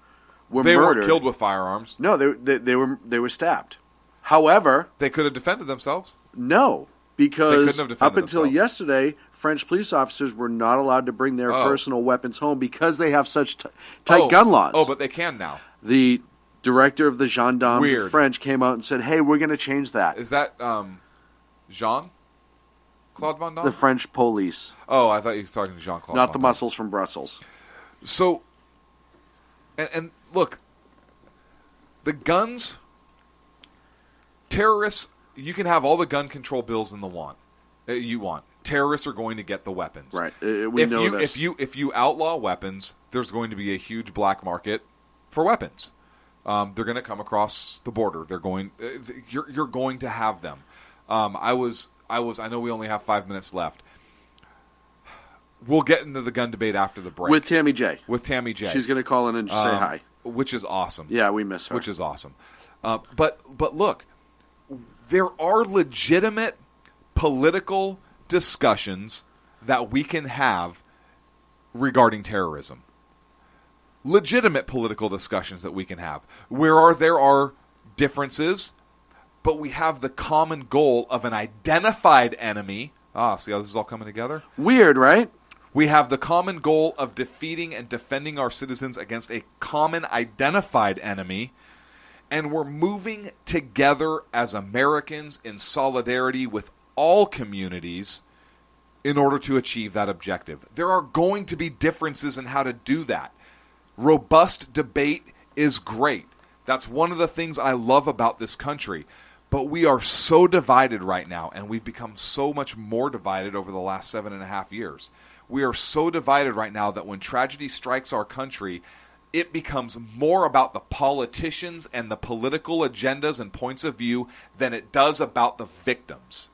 were murdered. They weren't killed with firearms. No, they were stabbed. However, they could have defended themselves. No, because up until themselves. yesterday, French police officers were not allowed to bring their personal weapons home because they have such tight gun laws. Oh, but they can now. The director of the gendarmes of French came out and said, hey, we're going to change that. Is that Jean-Claude Van Damme? The French police. Oh, I thought you were talking to Jean-Claude Not Van the Damme. muscles from Brussels. So, and look, the guns, terrorists, you can have all the gun control bills you want. Terrorists are going to get the weapons. Right. We know this. If you outlaw weapons, there's going to be a huge black market for weapons. They're going to come across the border. You're going to have them. I was I know we only have 5 minutes left. We'll get into the gun debate after the break. With Tammy J. She's going to call in and say hi. Which is awesome. Yeah, we miss her. Which is awesome. But look, there are legitimate political discussions that we can have regarding terrorism. Legitimate political discussions that we can have. There are differences, but we have the common goal of an identified enemy. See how this is all coming together? Weird, right? We have the common goal of defeating and defending our citizens against a common identified enemy, and we're moving together as Americans in solidarity with all communities in order to achieve that objective. There are going to be differences in how to do that. Robust debate is great. That's one of the things I love about this country. But we are so divided right now, and we've become so much more divided over the last 7.5 years. We are so divided right now that when tragedy strikes our country, it becomes more about the politicians and the political agendas and points of view than it does about the victims.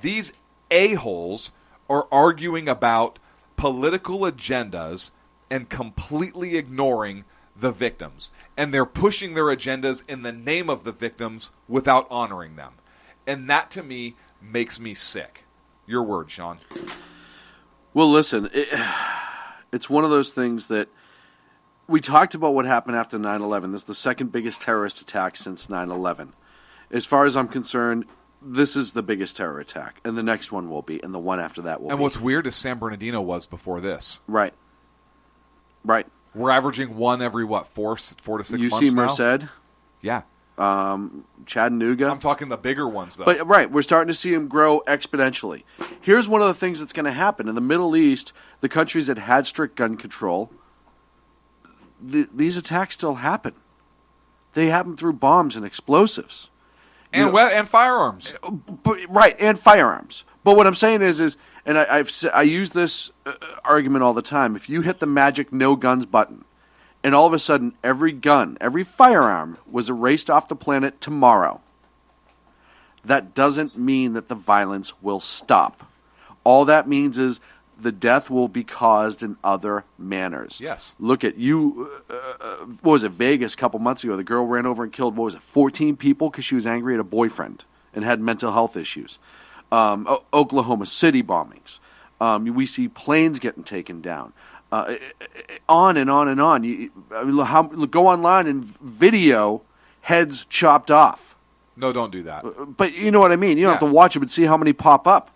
These a-holes are arguing about political agendas and completely ignoring the victims. And they're pushing their agendas in the name of the victims without honoring them. And that, to me, makes me sick. Your word, Sean. Well, listen, it's one of those things that we talked about what happened after 9/11. This is the second biggest terrorist attack since 9/11. As far as I'm concerned, this is the biggest terror attack. And the next one will be, and the one after that will be. And what's weird is San Bernardino was before this. Right. We're averaging one every, 4 to 6 months now? UC Merced? Yeah. Chattanooga? I'm talking the bigger ones, though. But right, we're starting to see them grow exponentially. Here's one of the things that's going to happen. In the Middle East, the countries that had strict gun control, these attacks still happen. They happen through bombs and explosives. And firearms. And firearms. But what I'm saying is and I use this argument all the time. If you hit the magic no guns button, and all of a sudden every gun, every firearm was erased off the planet tomorrow, that doesn't mean that the violence will stop. All that means is the death will be caused in other manners. Yes. Look at you, what was it, Vegas a couple months ago, the girl ran over and killed, 14 people because she was angry at a boyfriend and had mental health issues. Oklahoma City bombings. We see planes getting taken down. On and on and on. Go online and video heads chopped off. No, don't do that. But you know what I mean. You don't have to watch them and see how many pop up.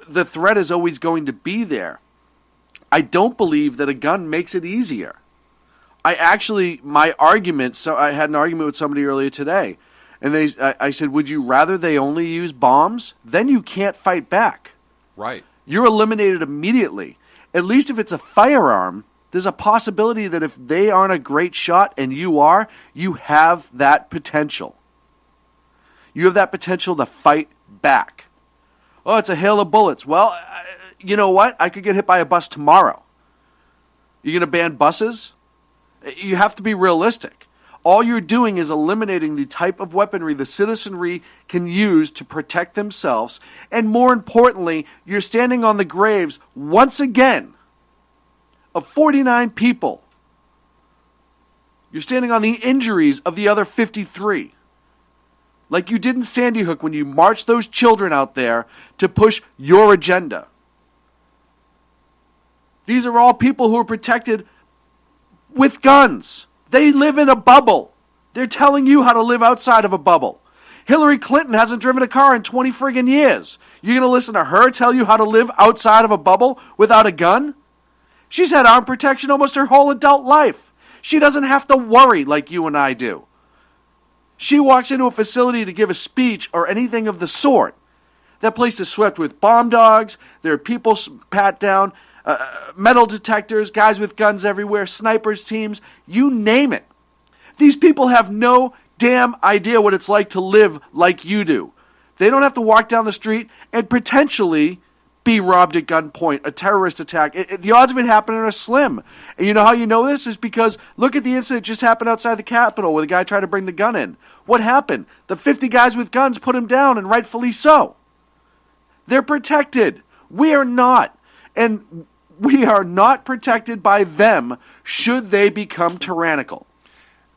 The threat is always going to be there. I don't believe that a gun makes it easier. My argument, so I had an argument with somebody earlier today, and I said, would you rather they only use bombs? Then you can't fight back. Right. You're eliminated immediately. At least if it's a firearm, there's a possibility that if they aren't a great shot and you are, you have that potential. You have that potential to fight back. Oh, it's a hail of bullets. Well, you know what? I could get hit by a bus tomorrow. You going to ban buses? You have to be realistic. All you're doing is eliminating the type of weaponry the citizenry can use to protect themselves. And more importantly, you're standing on the graves, once again, of 49 people. You're standing on the injuries of the other 53. Like you did in Sandy Hook when you marched those children out there to push your agenda. These are all people who are protected with guns. They live in a bubble. They're telling you how to live outside of a bubble. Hillary Clinton hasn't driven a car in 20 friggin' years. You're going to listen to her tell you how to live outside of a bubble without a gun? She's had armed protection almost her whole adult life. She doesn't have to worry like you and I do. She walks into a facility to give a speech or anything of the sort. That place is swept with bomb dogs. There are people pat down, metal detectors, guys with guns everywhere, snipers teams, you name it. These people have no damn idea what it's like to live like you do. They don't have to walk down the street and potentially be robbed at gunpoint, a terrorist attack. The odds of it happening are slim. And you know how you know this? Is because look at the incident that just happened outside the Capitol where the guy tried to bring the gun in. What happened? The 50 guys with guns put him down, and rightfully so. They're protected. We are not. And we are not protected by them should they become tyrannical.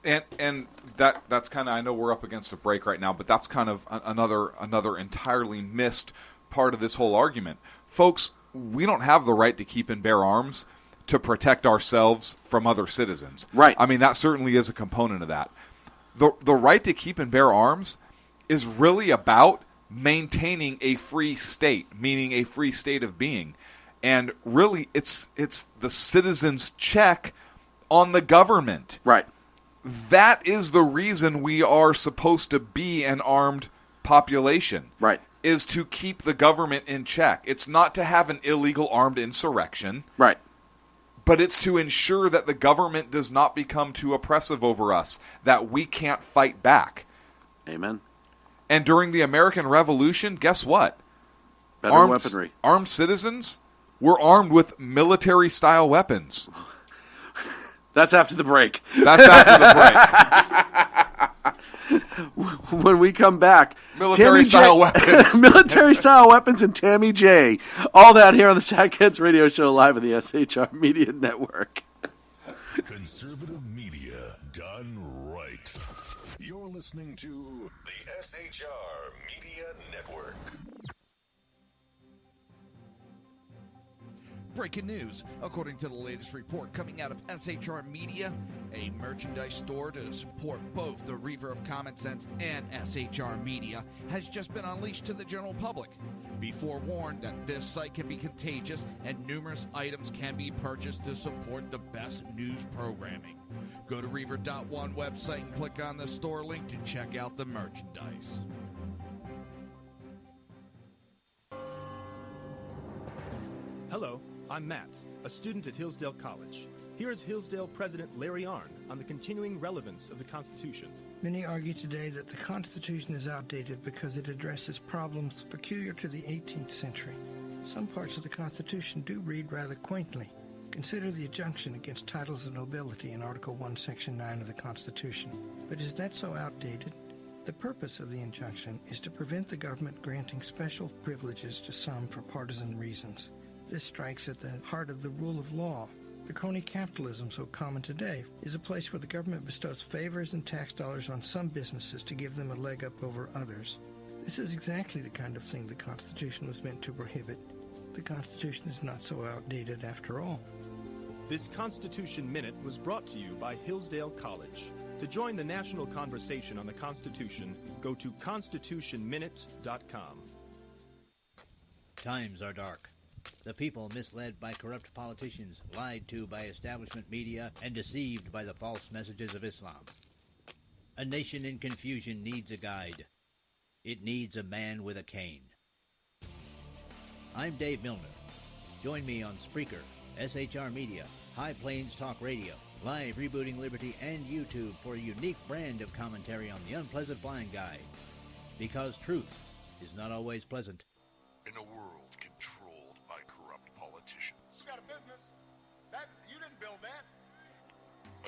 And that's kind of, I know we're up against a break right now, but that's kind of another entirely missed part of this whole argument. Folks, we don't have the right to keep and bear arms to protect ourselves from other citizens. Right. I mean, that certainly is a component of that. The right to keep and bear arms is really about maintaining a free state, meaning a free state of being. And really, it's the citizens' check on the government. Right. That is the reason we are supposed to be an armed population. Right. Is to keep the government in check. It's not to have an illegal armed insurrection. Right. But it's to ensure that the government does not become too oppressive over us, that we can't fight back. Amen. And during the American Revolution, guess what? Better weaponry. Armed citizens were armed with military-style weapons. That's after the break. That's after the break. When we come back, military-style weapons. Military-style weapons and Tammy J. All that here on the Sackheads Radio Show live on the SHR Media Network. Conservative media done right. You're listening to the SHR Media Network. Breaking news. According to the latest report coming out of SHR Media, a merchandise store to support both the Reaver of Common Sense and SHR Media has just been unleashed to the general public. Be forewarned that this site can be contagious and numerous items can be purchased to support the best news programming. Go to Reaver.one website and click on the store link to check out the merchandise. Hello, I'm Matt, a student at Hillsdale College. Here is Hillsdale President Larry Arnn on the continuing relevance of the Constitution. Many argue today that the Constitution is outdated because it addresses problems peculiar to the 18th century. Some parts of the Constitution do read rather quaintly. Consider the injunction against titles of nobility in Article 1, Section 9 of the Constitution. But is that so outdated? The purpose of the injunction is to prevent the government granting special privileges to some for partisan reasons. This strikes at the heart of the rule of law. The crony capitalism so common today is a place where the government bestows favors and tax dollars on some businesses to give them a leg up over others. This is exactly the kind of thing the Constitution was meant to prohibit. The Constitution is not so outdated after all. This Constitution Minute was brought to you by Hillsdale College. To join the national conversation on the Constitution, go to constitutionminute.com. Times are dark. The people misled by corrupt politicians, lied to by establishment media, and deceived by the false messages of Islam. A nation in confusion needs a guide. It needs a man with a cane. I'm Dave Milner. Join me on Spreaker, SHR Media, High Plains Talk Radio, Live Rebooting Liberty, and YouTube for a unique brand of commentary on the unpleasant blind guy. Because truth is not always pleasant. In a world controlled by corrupt politicians. You got a business. You didn't build that.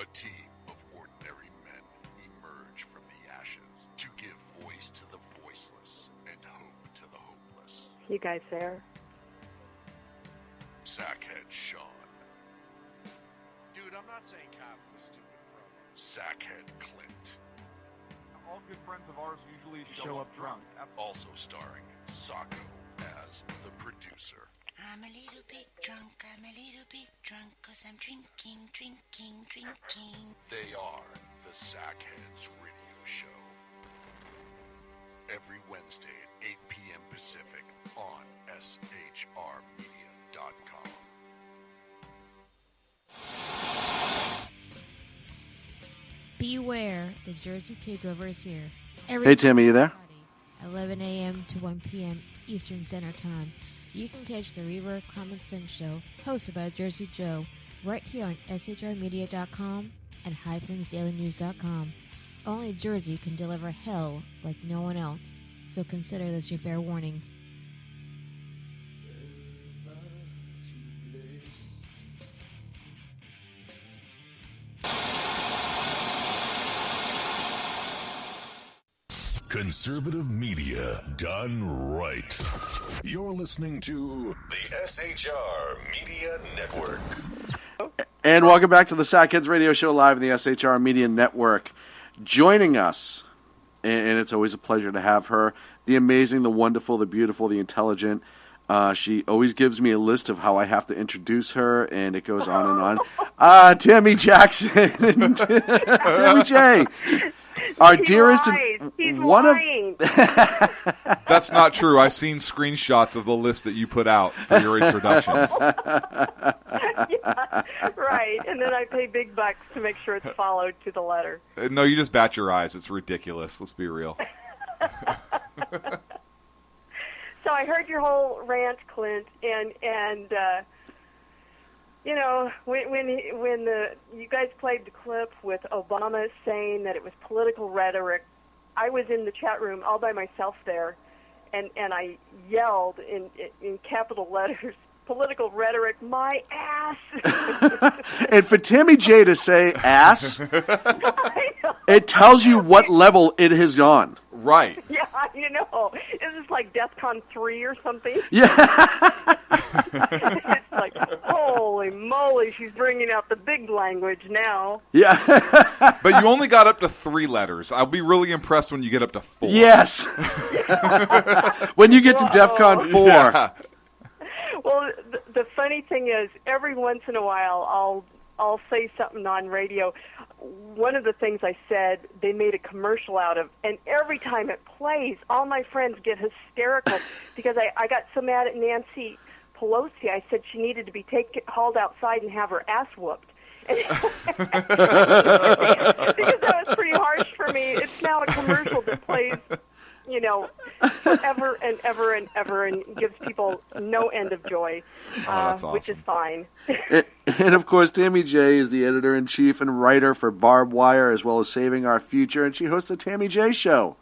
A team of ordinary men emerge from the ashes to give voice to the voiceless and hope to the hopeless. You guys there? Sackhead Sean. Dude, I'm not saying cough for the stupid program. Sackhead Clint. All good friends of ours usually show up drunk. Also starring Sacco as the producer. I'm a little bit drunk, cause I'm drinking. They are the Sackheads Radio Show. Every Wednesday at 8 p.m. Pacific on SHRmedia.com. Beware, the Jersey Takeover is here. Hey, Timmy, you there? Friday, 11 a.m. to 1 p.m. Eastern Standard Time. You can catch the Reaver of Common Sense Show, hosted by Jersey Joe, right here on SHRmedia.com and HighPlainsDailyNews.com. Only Jersey can deliver hell like no one else, so consider this your fair warning. Conservative media done right. You're listening to the SHR Media Network. And welcome back to the Sackheads Radio Show live in the SHR Media Network. Joining us, and it's always a pleasure to have her, the amazing, the wonderful, the beautiful, the intelligent. She always gives me a list of how I have to introduce her, and it goes on and on. Tammy Jackson, Tammy J. Our dearest, one of That's not true. I've seen screenshots of the list that you put out for your introductions. Yeah, right, and then I pay big bucks to make sure it's followed to the letter. No, you just bat your eyes. It's ridiculous. Let's be real. So I heard your whole rant, Clint, and you know, when you guys played the clip with Obama saying that it was political rhetoric, I was in the chat room all by myself there, and I yelled in capital letters, "Political rhetoric, my ass!" And for Tammy J to say "ass," it tells you what level it has gone. Right. Yeah, you know, this is like DEFCON 3 or something. Yeah. It's like, holy moly, she's bringing out the big language now. Yeah. But you only got up to 3 letters. I'll be really impressed when you get up to 4. Yes. When you get to DEFCON 4. Yeah. Well, the funny thing is, every once in a while, I'll say something on radio. One of the things I said, they made a commercial out of, and every time it plays, all my friends get hysterical because I got so mad at Nancy Pelosi. I said she needed to be hauled outside and have her ass whooped. Because that was pretty harsh for me. It's now a commercial that plays, you know, forever and ever and ever, and gives people no end of joy, that's awesome. which is fine. And of course, Tammy J is the editor-in-chief and writer for Barbed Wire, as well as Saving Our Future, and she hosts the Tammy J Show.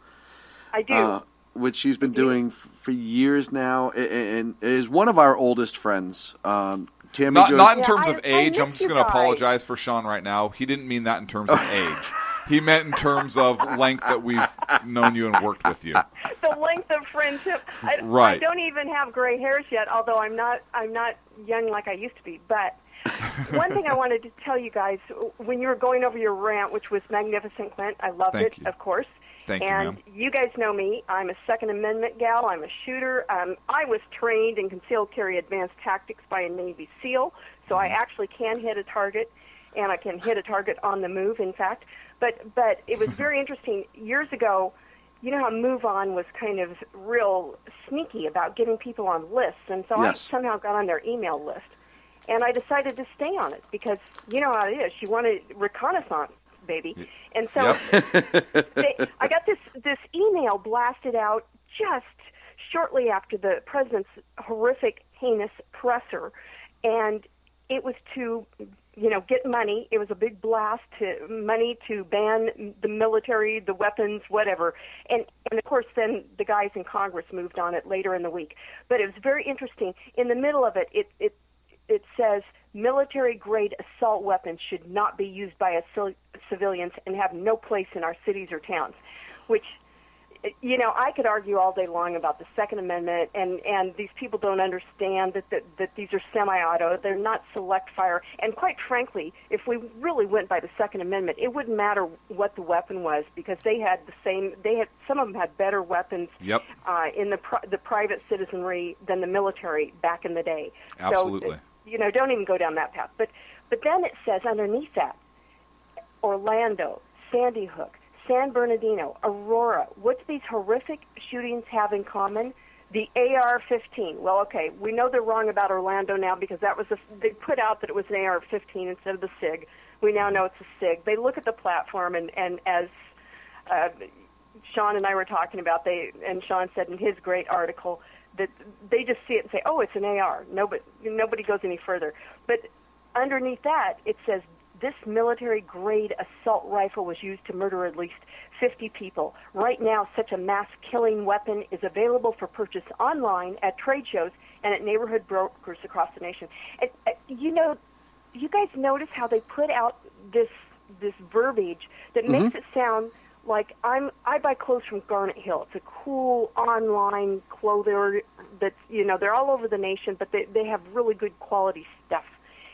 I do. Which she's been doing for years now, and is one of our oldest friends. Tammy not in terms of age. I'm just going to apologize for Sean right now. He didn't mean that in terms of age. He meant in terms of length that we've known you and worked with you. The length of friendship. Right. I don't even have gray hairs yet, although I'm not young like I used to be. But one thing I wanted to tell you guys, when you were going over your rant, which was magnificent, Clint, I loved Thank it, you. of course. Thank you, and ma'am. you guys know me. I'm a Second Amendment gal. I'm a shooter. I was trained in concealed carry advanced tactics by a Navy SEAL, so I actually can hit a target, and I can hit a target on the move, in fact. But it was very interesting. Years ago, you know how MoveOn was kind of real sneaky about getting people on lists, and so Yes. I somehow got on their email list. And I decided to stay on it because you know how it is. You want to reconnaissance, baby. And so I got this email blasted out just shortly after the president's horrific, heinous presser, and it was to, you know, get money. It was a big blast to money to ban the military, the weapons, whatever. And of course, then the guys in Congress moved on it later in the week. But it was very interesting. In the middle of it, it says military-grade assault weapons should not be used by civilians and have no place in our cities or towns, which, you know, I could argue all day long about the Second Amendment, and these people don't understand that these are semi-auto. They're not select fire. And quite frankly, if we really went by the Second Amendment, it wouldn't matter what the weapon was because they had the same. Some of them had better weapons in the private citizenry than the military back in the day. Absolutely. So, you know, don't even go down that path. But then it says underneath that, Orlando, Sandy Hook, San Bernardino, Aurora. What do these horrific shootings have in common? The AR-15. Well, okay, we know they're wrong about Orlando now because they put out that it was an AR-15 instead of the SIG. We now know it's a SIG. They look at the platform, and as Sean and I were talking about, and Sean said in his great article that they just see it and say, oh, it's an AR. Nobody goes any further. But underneath that, it says, this military-grade assault rifle was used to murder at least 50 people. Right now, such a mass-killing weapon is available for purchase online at trade shows and at neighborhood brokers across the nation. And, you know, you guys notice how they put out this verbiage that makes it sound Like I buy clothes from Garnet Hill. It's a cool online clothier that's, they're all over the nation, but they have really good quality stuff.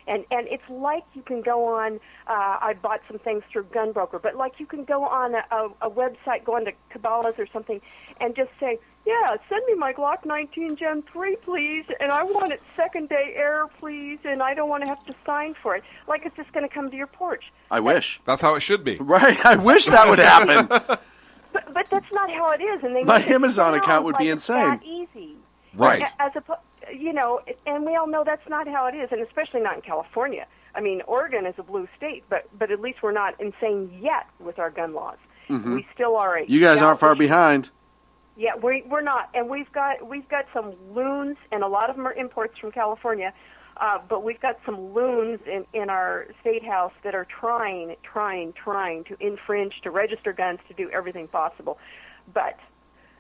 And it's like you can go on, I bought some things through Gunbroker, but like you can go on a website, go on to Cabela's or something, and just say, yeah, send me my Glock 19 Gen 3, please, and I want it second-day air, please, and I don't want to have to sign for it. Like it's just going to come to your porch. I wish. That's how it should be. Right, I wish that would happen. But that's not how it is. And they My make it Amazon sound account would be like insane. It's that easy. Right. And we all know that's not how it is, and especially not in California. I mean, Oregon is a blue state, but at least we're not insane yet with our gun laws. Mhm. We still are. You guys aren't far behind. Yeah, we're not, and we've got some loons, and a lot of them are imports from California. But we've got some loons in our state house that are trying to infringe, to register guns, to do everything possible. But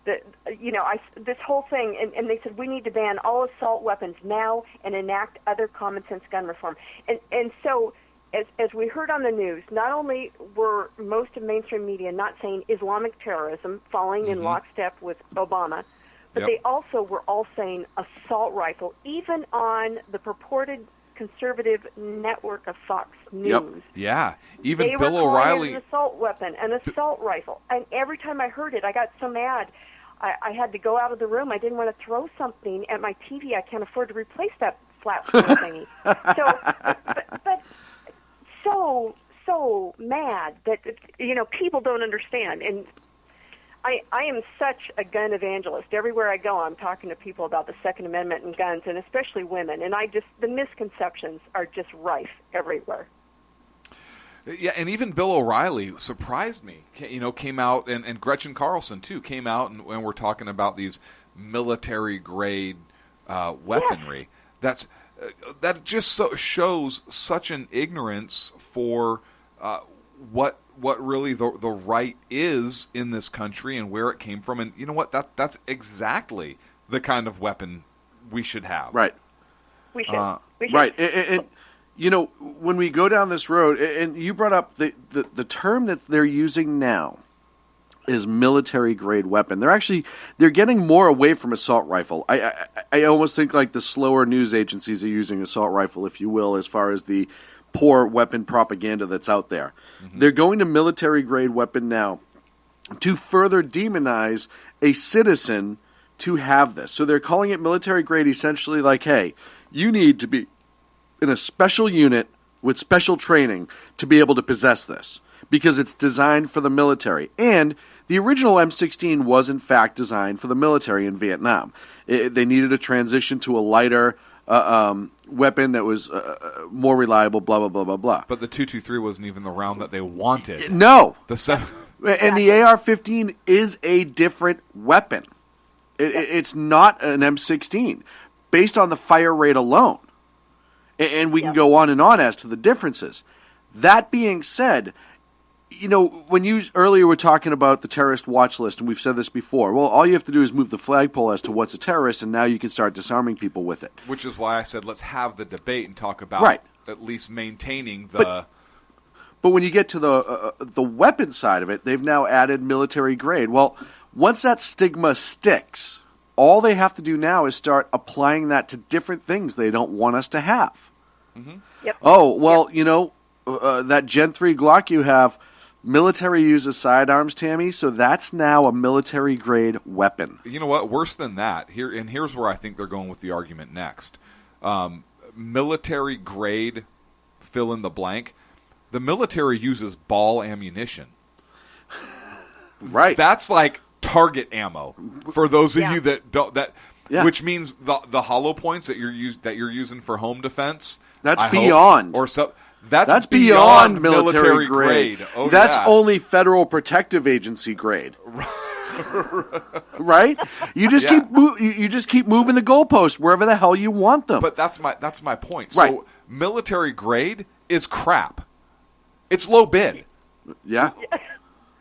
this whole thing, and they said we need to ban all assault weapons now and enact other common sense gun reform. And so, as we heard on the news, not only were most of mainstream media not saying Islamic terrorism, falling in lockstep with Obama, but they also were all saying assault rifle, even on the purported conservative network of Fox News. Yep. Yeah. Even they Bill were calling O'Reilly. it an assault weapon, an assault rifle. And every time I heard it, I got so mad. I had to go out of the room. I didn't want to throw something at my TV. I can't afford to replace that flat thingy. But so mad that people don't understand. And I am such a gun evangelist. Everywhere I go, I'm talking to people about the Second Amendment and guns, and especially women. And the misconceptions are just rife everywhere. Yeah, and even Bill O'Reilly surprised me. Came out, and Gretchen Carlson too came out, and we're talking about these military grade weaponry. Yes. That just shows such an ignorance for what really the right is in this country and where it came from. And you know what? That's exactly the kind of weapon we should have. Right. We should. Right. And when we go down this road, and you brought up the term that they're using now is military grade weapon. They're getting more away from assault rifle. I almost think like the slower news agencies are using assault rifle, if you will, as far as the poor weapon propaganda that's out there. Mm-hmm. They're going to military grade weapon now to further demonize a citizen to have this. So they're calling it military grade, essentially like, hey, you need to be in a special unit with special training to be able to possess this because it's designed for the military. And the original M16 was, in fact, designed for the military in Vietnam. They needed a transition to a lighter weapon that was more reliable, blah, blah, blah, blah, blah. But the 223 wasn't even the round that they wanted. No. And the AR-15 is a different weapon. It's not an M16 based on the fire rate alone. And we can go on and on as to the differences. That being said, when you earlier were talking about the terrorist watch list, and we've said this before, well, all you have to do is move the flagpole as to what's a terrorist, and now you can start disarming people with it. Which is why I said let's have the debate and talk about at least maintaining the... But when you get to the weapon side of it, they've now added military grade. Well, once that stigma sticks, all they have to do now is start applying that to different things they don't want us to have. Mm-hmm. Yep. Oh, well, that Gen 3 Glock you have, military uses sidearms, Tammy, so that's now a military-grade weapon. You know what? Worse than that. Here's where I think they're going with the argument next. Military-grade, fill in the blank. The military uses ball ammunition. Right. That's like target ammo for those of you that don't. Which means the hollow points that you're using for home defense. That's beyond. That's beyond military grade. Oh, that's only Federal Protective Agency grade. Right? You just keep moving the goalposts wherever the hell you want them. But that's my point. Right. So military grade is crap. It's low bid. Yeah.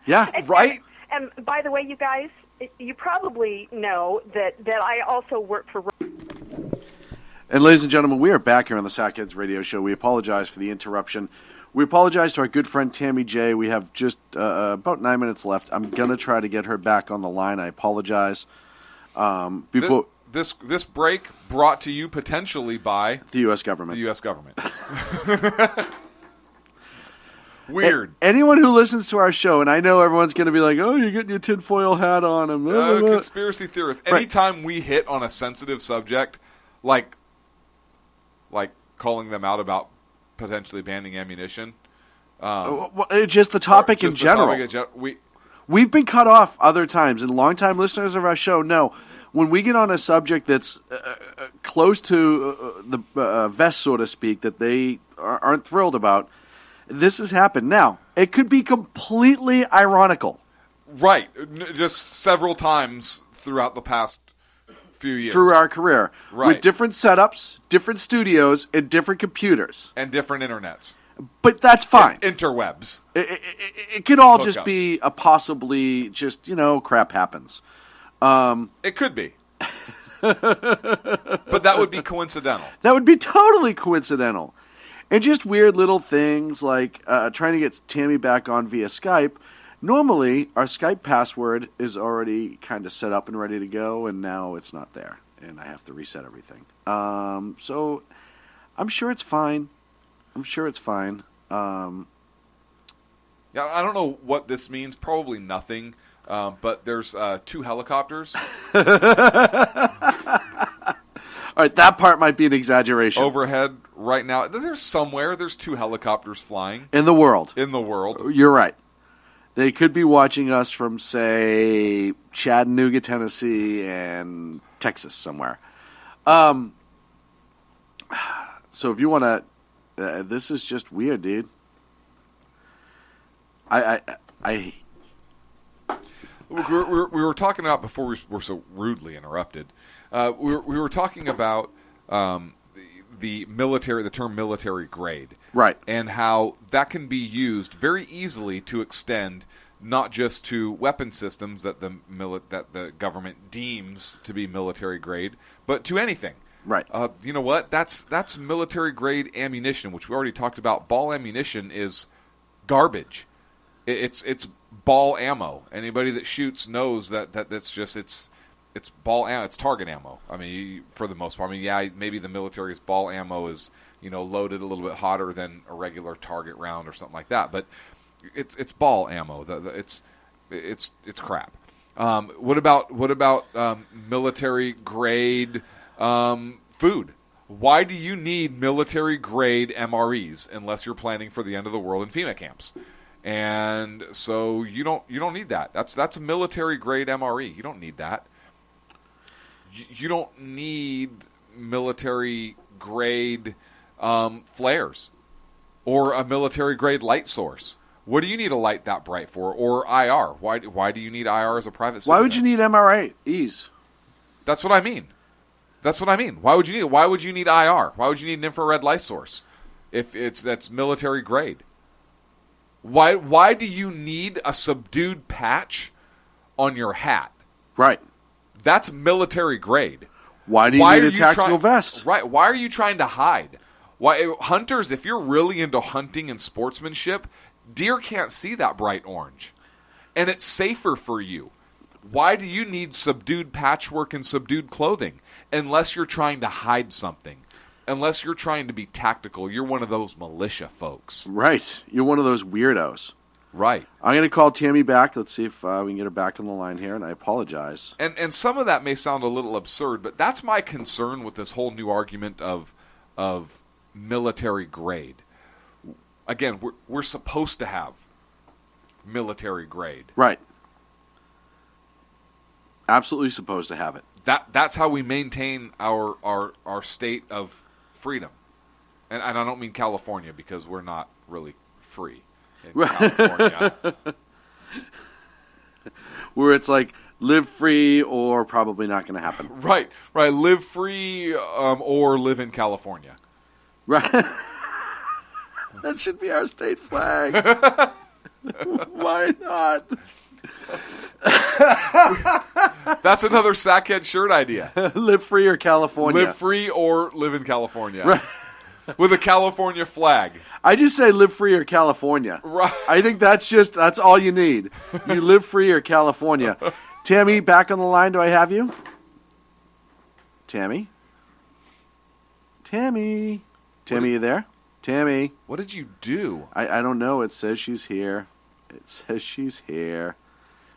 Yeah. Right? And by the way, you guys, you probably know that I also work for... And ladies and gentlemen, we are back here on the Sackheads Radio Show. We apologize for the interruption. We apologize to our good friend Tammy J. We have just about 9 minutes left. I'm going to try to get her back on the line. I apologize. Before This break brought to you potentially by the U.S. government. The U.S. government. Weird. Anyone who listens to our show, and I know everyone's going to be like, "Oh, you're getting your tinfoil hat on," and blah, blah, blah. Conspiracy theorists. Anytime we hit on a sensitive subject, like calling them out about potentially banning ammunition, it's just the topic in general. We've been cut off other times, and longtime listeners of our show know when we get on a subject that's close to the vest, so to speak, that they aren't thrilled about. This has happened. Now, it could be completely ironical. Right. Just several times throughout the past few years. Through our career. Right. With different setups, different studios, and different computers. And different internets. But that's fine. Interwebs. It could all just be a possibly just, crap happens. It could be. But that would be coincidental. That would be totally coincidental. And just weird little things like trying to get Tammy back on via Skype. Normally, our Skype password is already kind of set up and ready to go, and now it's not there. And I have to reset everything. So I'm sure it's fine. Yeah, I don't know what this means. Probably nothing. But there's 2 helicopters. All right, that part might be an exaggeration. Overhead right now. There's 2 helicopters flying. In the world. You're right. They could be watching us from, say, Chattanooga, Tennessee, and Texas somewhere. So if you want to... this is just weird, dude. We were talking about before we were so rudely interrupted. We were talking about the military, the term military grade, right, and how that can be used very easily to extend not just to weapon systems that the government deems to be military grade, but to anything. Right. You know what? That's military grade ammunition, which we already talked about. Ball ammunition is garbage. It's ball ammo. Anybody that shoots knows that's just it's ball ammo. It's target ammo. I mean, for the most part. I mean, yeah, maybe the military's ball ammo is loaded a little bit hotter than a regular target round or something like that. But it's ball ammo. It's crap. What about military grade food? Why do you need military grade MREs unless you're planning for the end of the world in FEMA camps? And so you don't need that. That's a military grade MRE. You don't need that. You don't need military grade flares or a military grade light source. What do you need a light that bright for? Or IR? Why do you need IR as a private citizen? Why would you need MREs? That's what I mean. Why would you need IR? Why would you need an infrared light source if that's military grade? Why do you need a subdued patch on your hat? Right. That's military grade. Why do you need a tactical vest? Right. Why are you trying to hide? Why hunters, if you're really into hunting and sportsmanship, deer can't see that bright orange. And it's safer for you. Why do you need subdued patchwork and subdued clothing? Unless you're trying to hide something. Unless you're trying to be tactical. You're one of those militia folks. Right. You're one of those weirdos. Right. I'm going to call Tammy back. Let's see if we can get her back on the line here, and I apologize. And some of that may sound a little absurd, but that's my concern with this whole new argument of military grade. Again, we're supposed to have military grade. Right. Absolutely supposed to have it. That's how we maintain our state of freedom. And I don't mean California, because we're not really free in California. Where it's like, live free or probably not going to happen. Right. Live free or live in California. Right. That should be our state flag. Why not? That's another Sackhead shirt idea. Live free or California. Live free or live in California. Right. with a California flag. I just say live free or California. Right. I think that's all you need. You live free or California. Tammy, back on the line. Do I have you? Tammy? Tammy, you there? Tammy. What did you do? I don't know. It says she's here. It says she's here.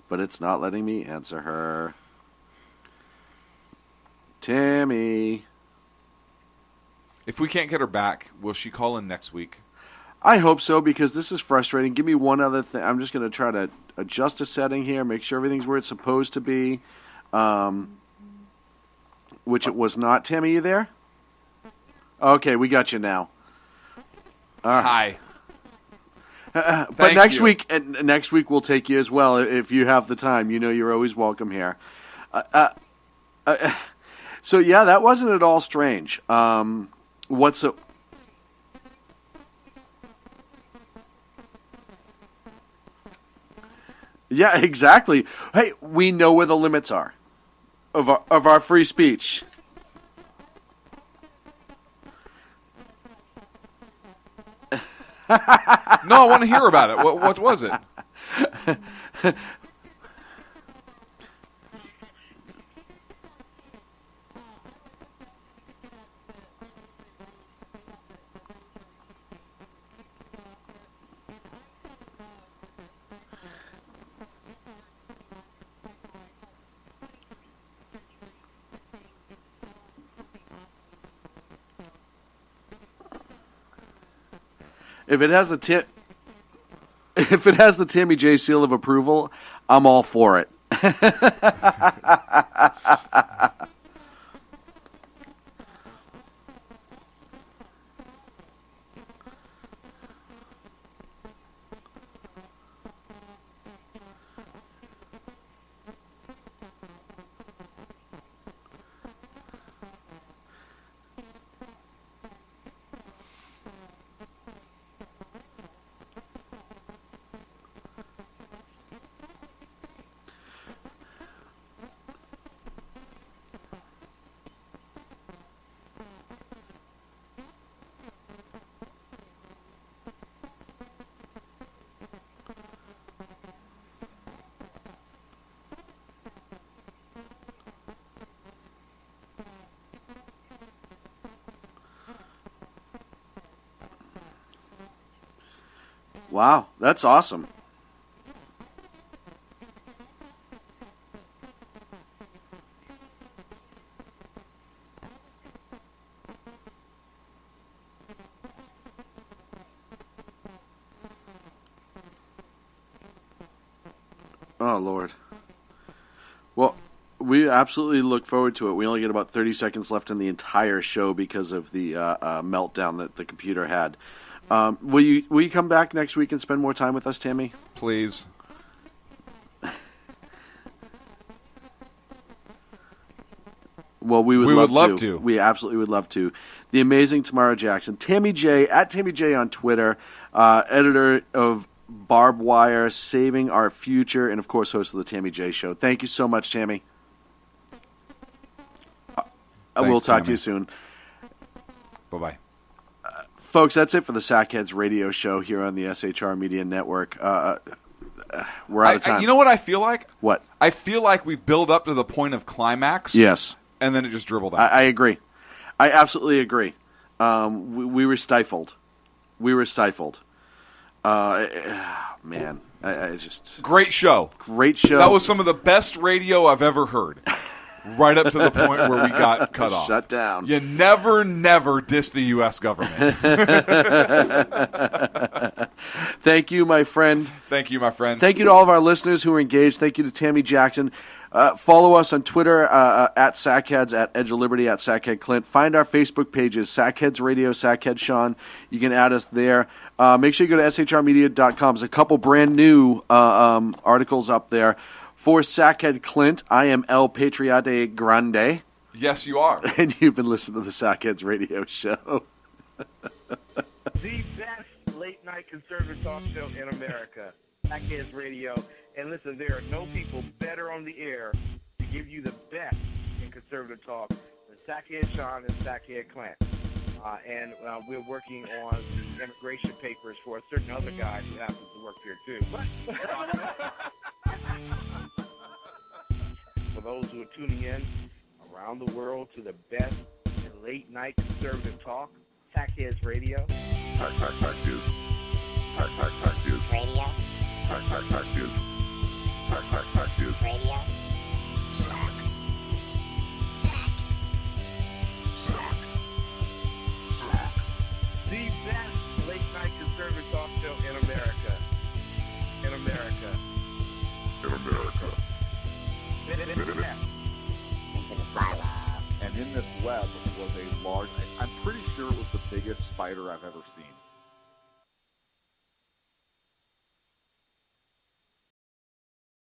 But it's not letting me answer her. Tammy. If we can't get her back, will she call in next week? I hope so, because this is frustrating. Give me one other thing. I'm just going to try to adjust a setting here, make sure everything's where it's supposed to be, which it was not. Tammy, you there? Okay, we got you now. All right. Hi. But next week we'll take you as well if you have the time. You know you're always welcome here. So yeah, that wasn't at all strange. Yeah, exactly. Hey, we know where the limits are of our free speech. No, I want to hear about it. What was it? If it has the Tammy J seal of approval, I'm all for it. Wow, that's awesome. Oh, Lord. Well, we absolutely look forward to it. We only get about 30 seconds left in the entire show because of the meltdown that the computer had. Will you come back next week and spend more time with us, Tammy? Please. Well, we would love to. We absolutely would love to. The amazing Tamara Jackson. Tammy J, at Tammy J on Twitter, editor of Barbed Wire, Saving Our Future, and, of course, host of the Tammy J Show. Thank you so much, Tammy. We'll talk to you soon. Bye-bye. Folks, that's it for the Sackheads radio show here on the SHR Media Network. We're out of time. You know what I feel like? What? I feel like we've built up to the point of climax. Yes. And then it just dribbled out. I agree. I absolutely agree. We were stifled. Man, I just... Great show. That was some of the best radio I've ever heard. Right up to the point where we got cut off. Shut down. You never diss the U.S. government. Thank you, my friend. Thank you, my friend. Thank you to all of our listeners who are engaged. Thank you to Tammy Jackson. Follow us on Twitter at Sackheads, at Edge of Liberty, at Sackhead Clint. Find our Facebook pages, Sackheads Radio, Sackhead Sean. You can add us there. Make sure you go to shrmedia.com. There's a couple brand new articles up there. For Sackhead Clint, I am El Patriate Grande. Yes, you are. And you've been listening to the Sackheads Radio Show. The best late-night conservative talk show in America, Sackheads Radio. And listen, there are no people better on the air to give you the best in conservative talk than Sackhead Sean and Sackhead Clint. And we're working on the immigration papers for a certain other guy who happens to work here too. But for those who are tuning in around the world to the best in late night conservative talk, Tackheads Radio. Tack News. Tack News. Radio. Tack News. Tack News. Radio. The best late night conservative talk show in America. In America. In America. And in this web was a large, I'm pretty sure it was the biggest spider I've ever seen.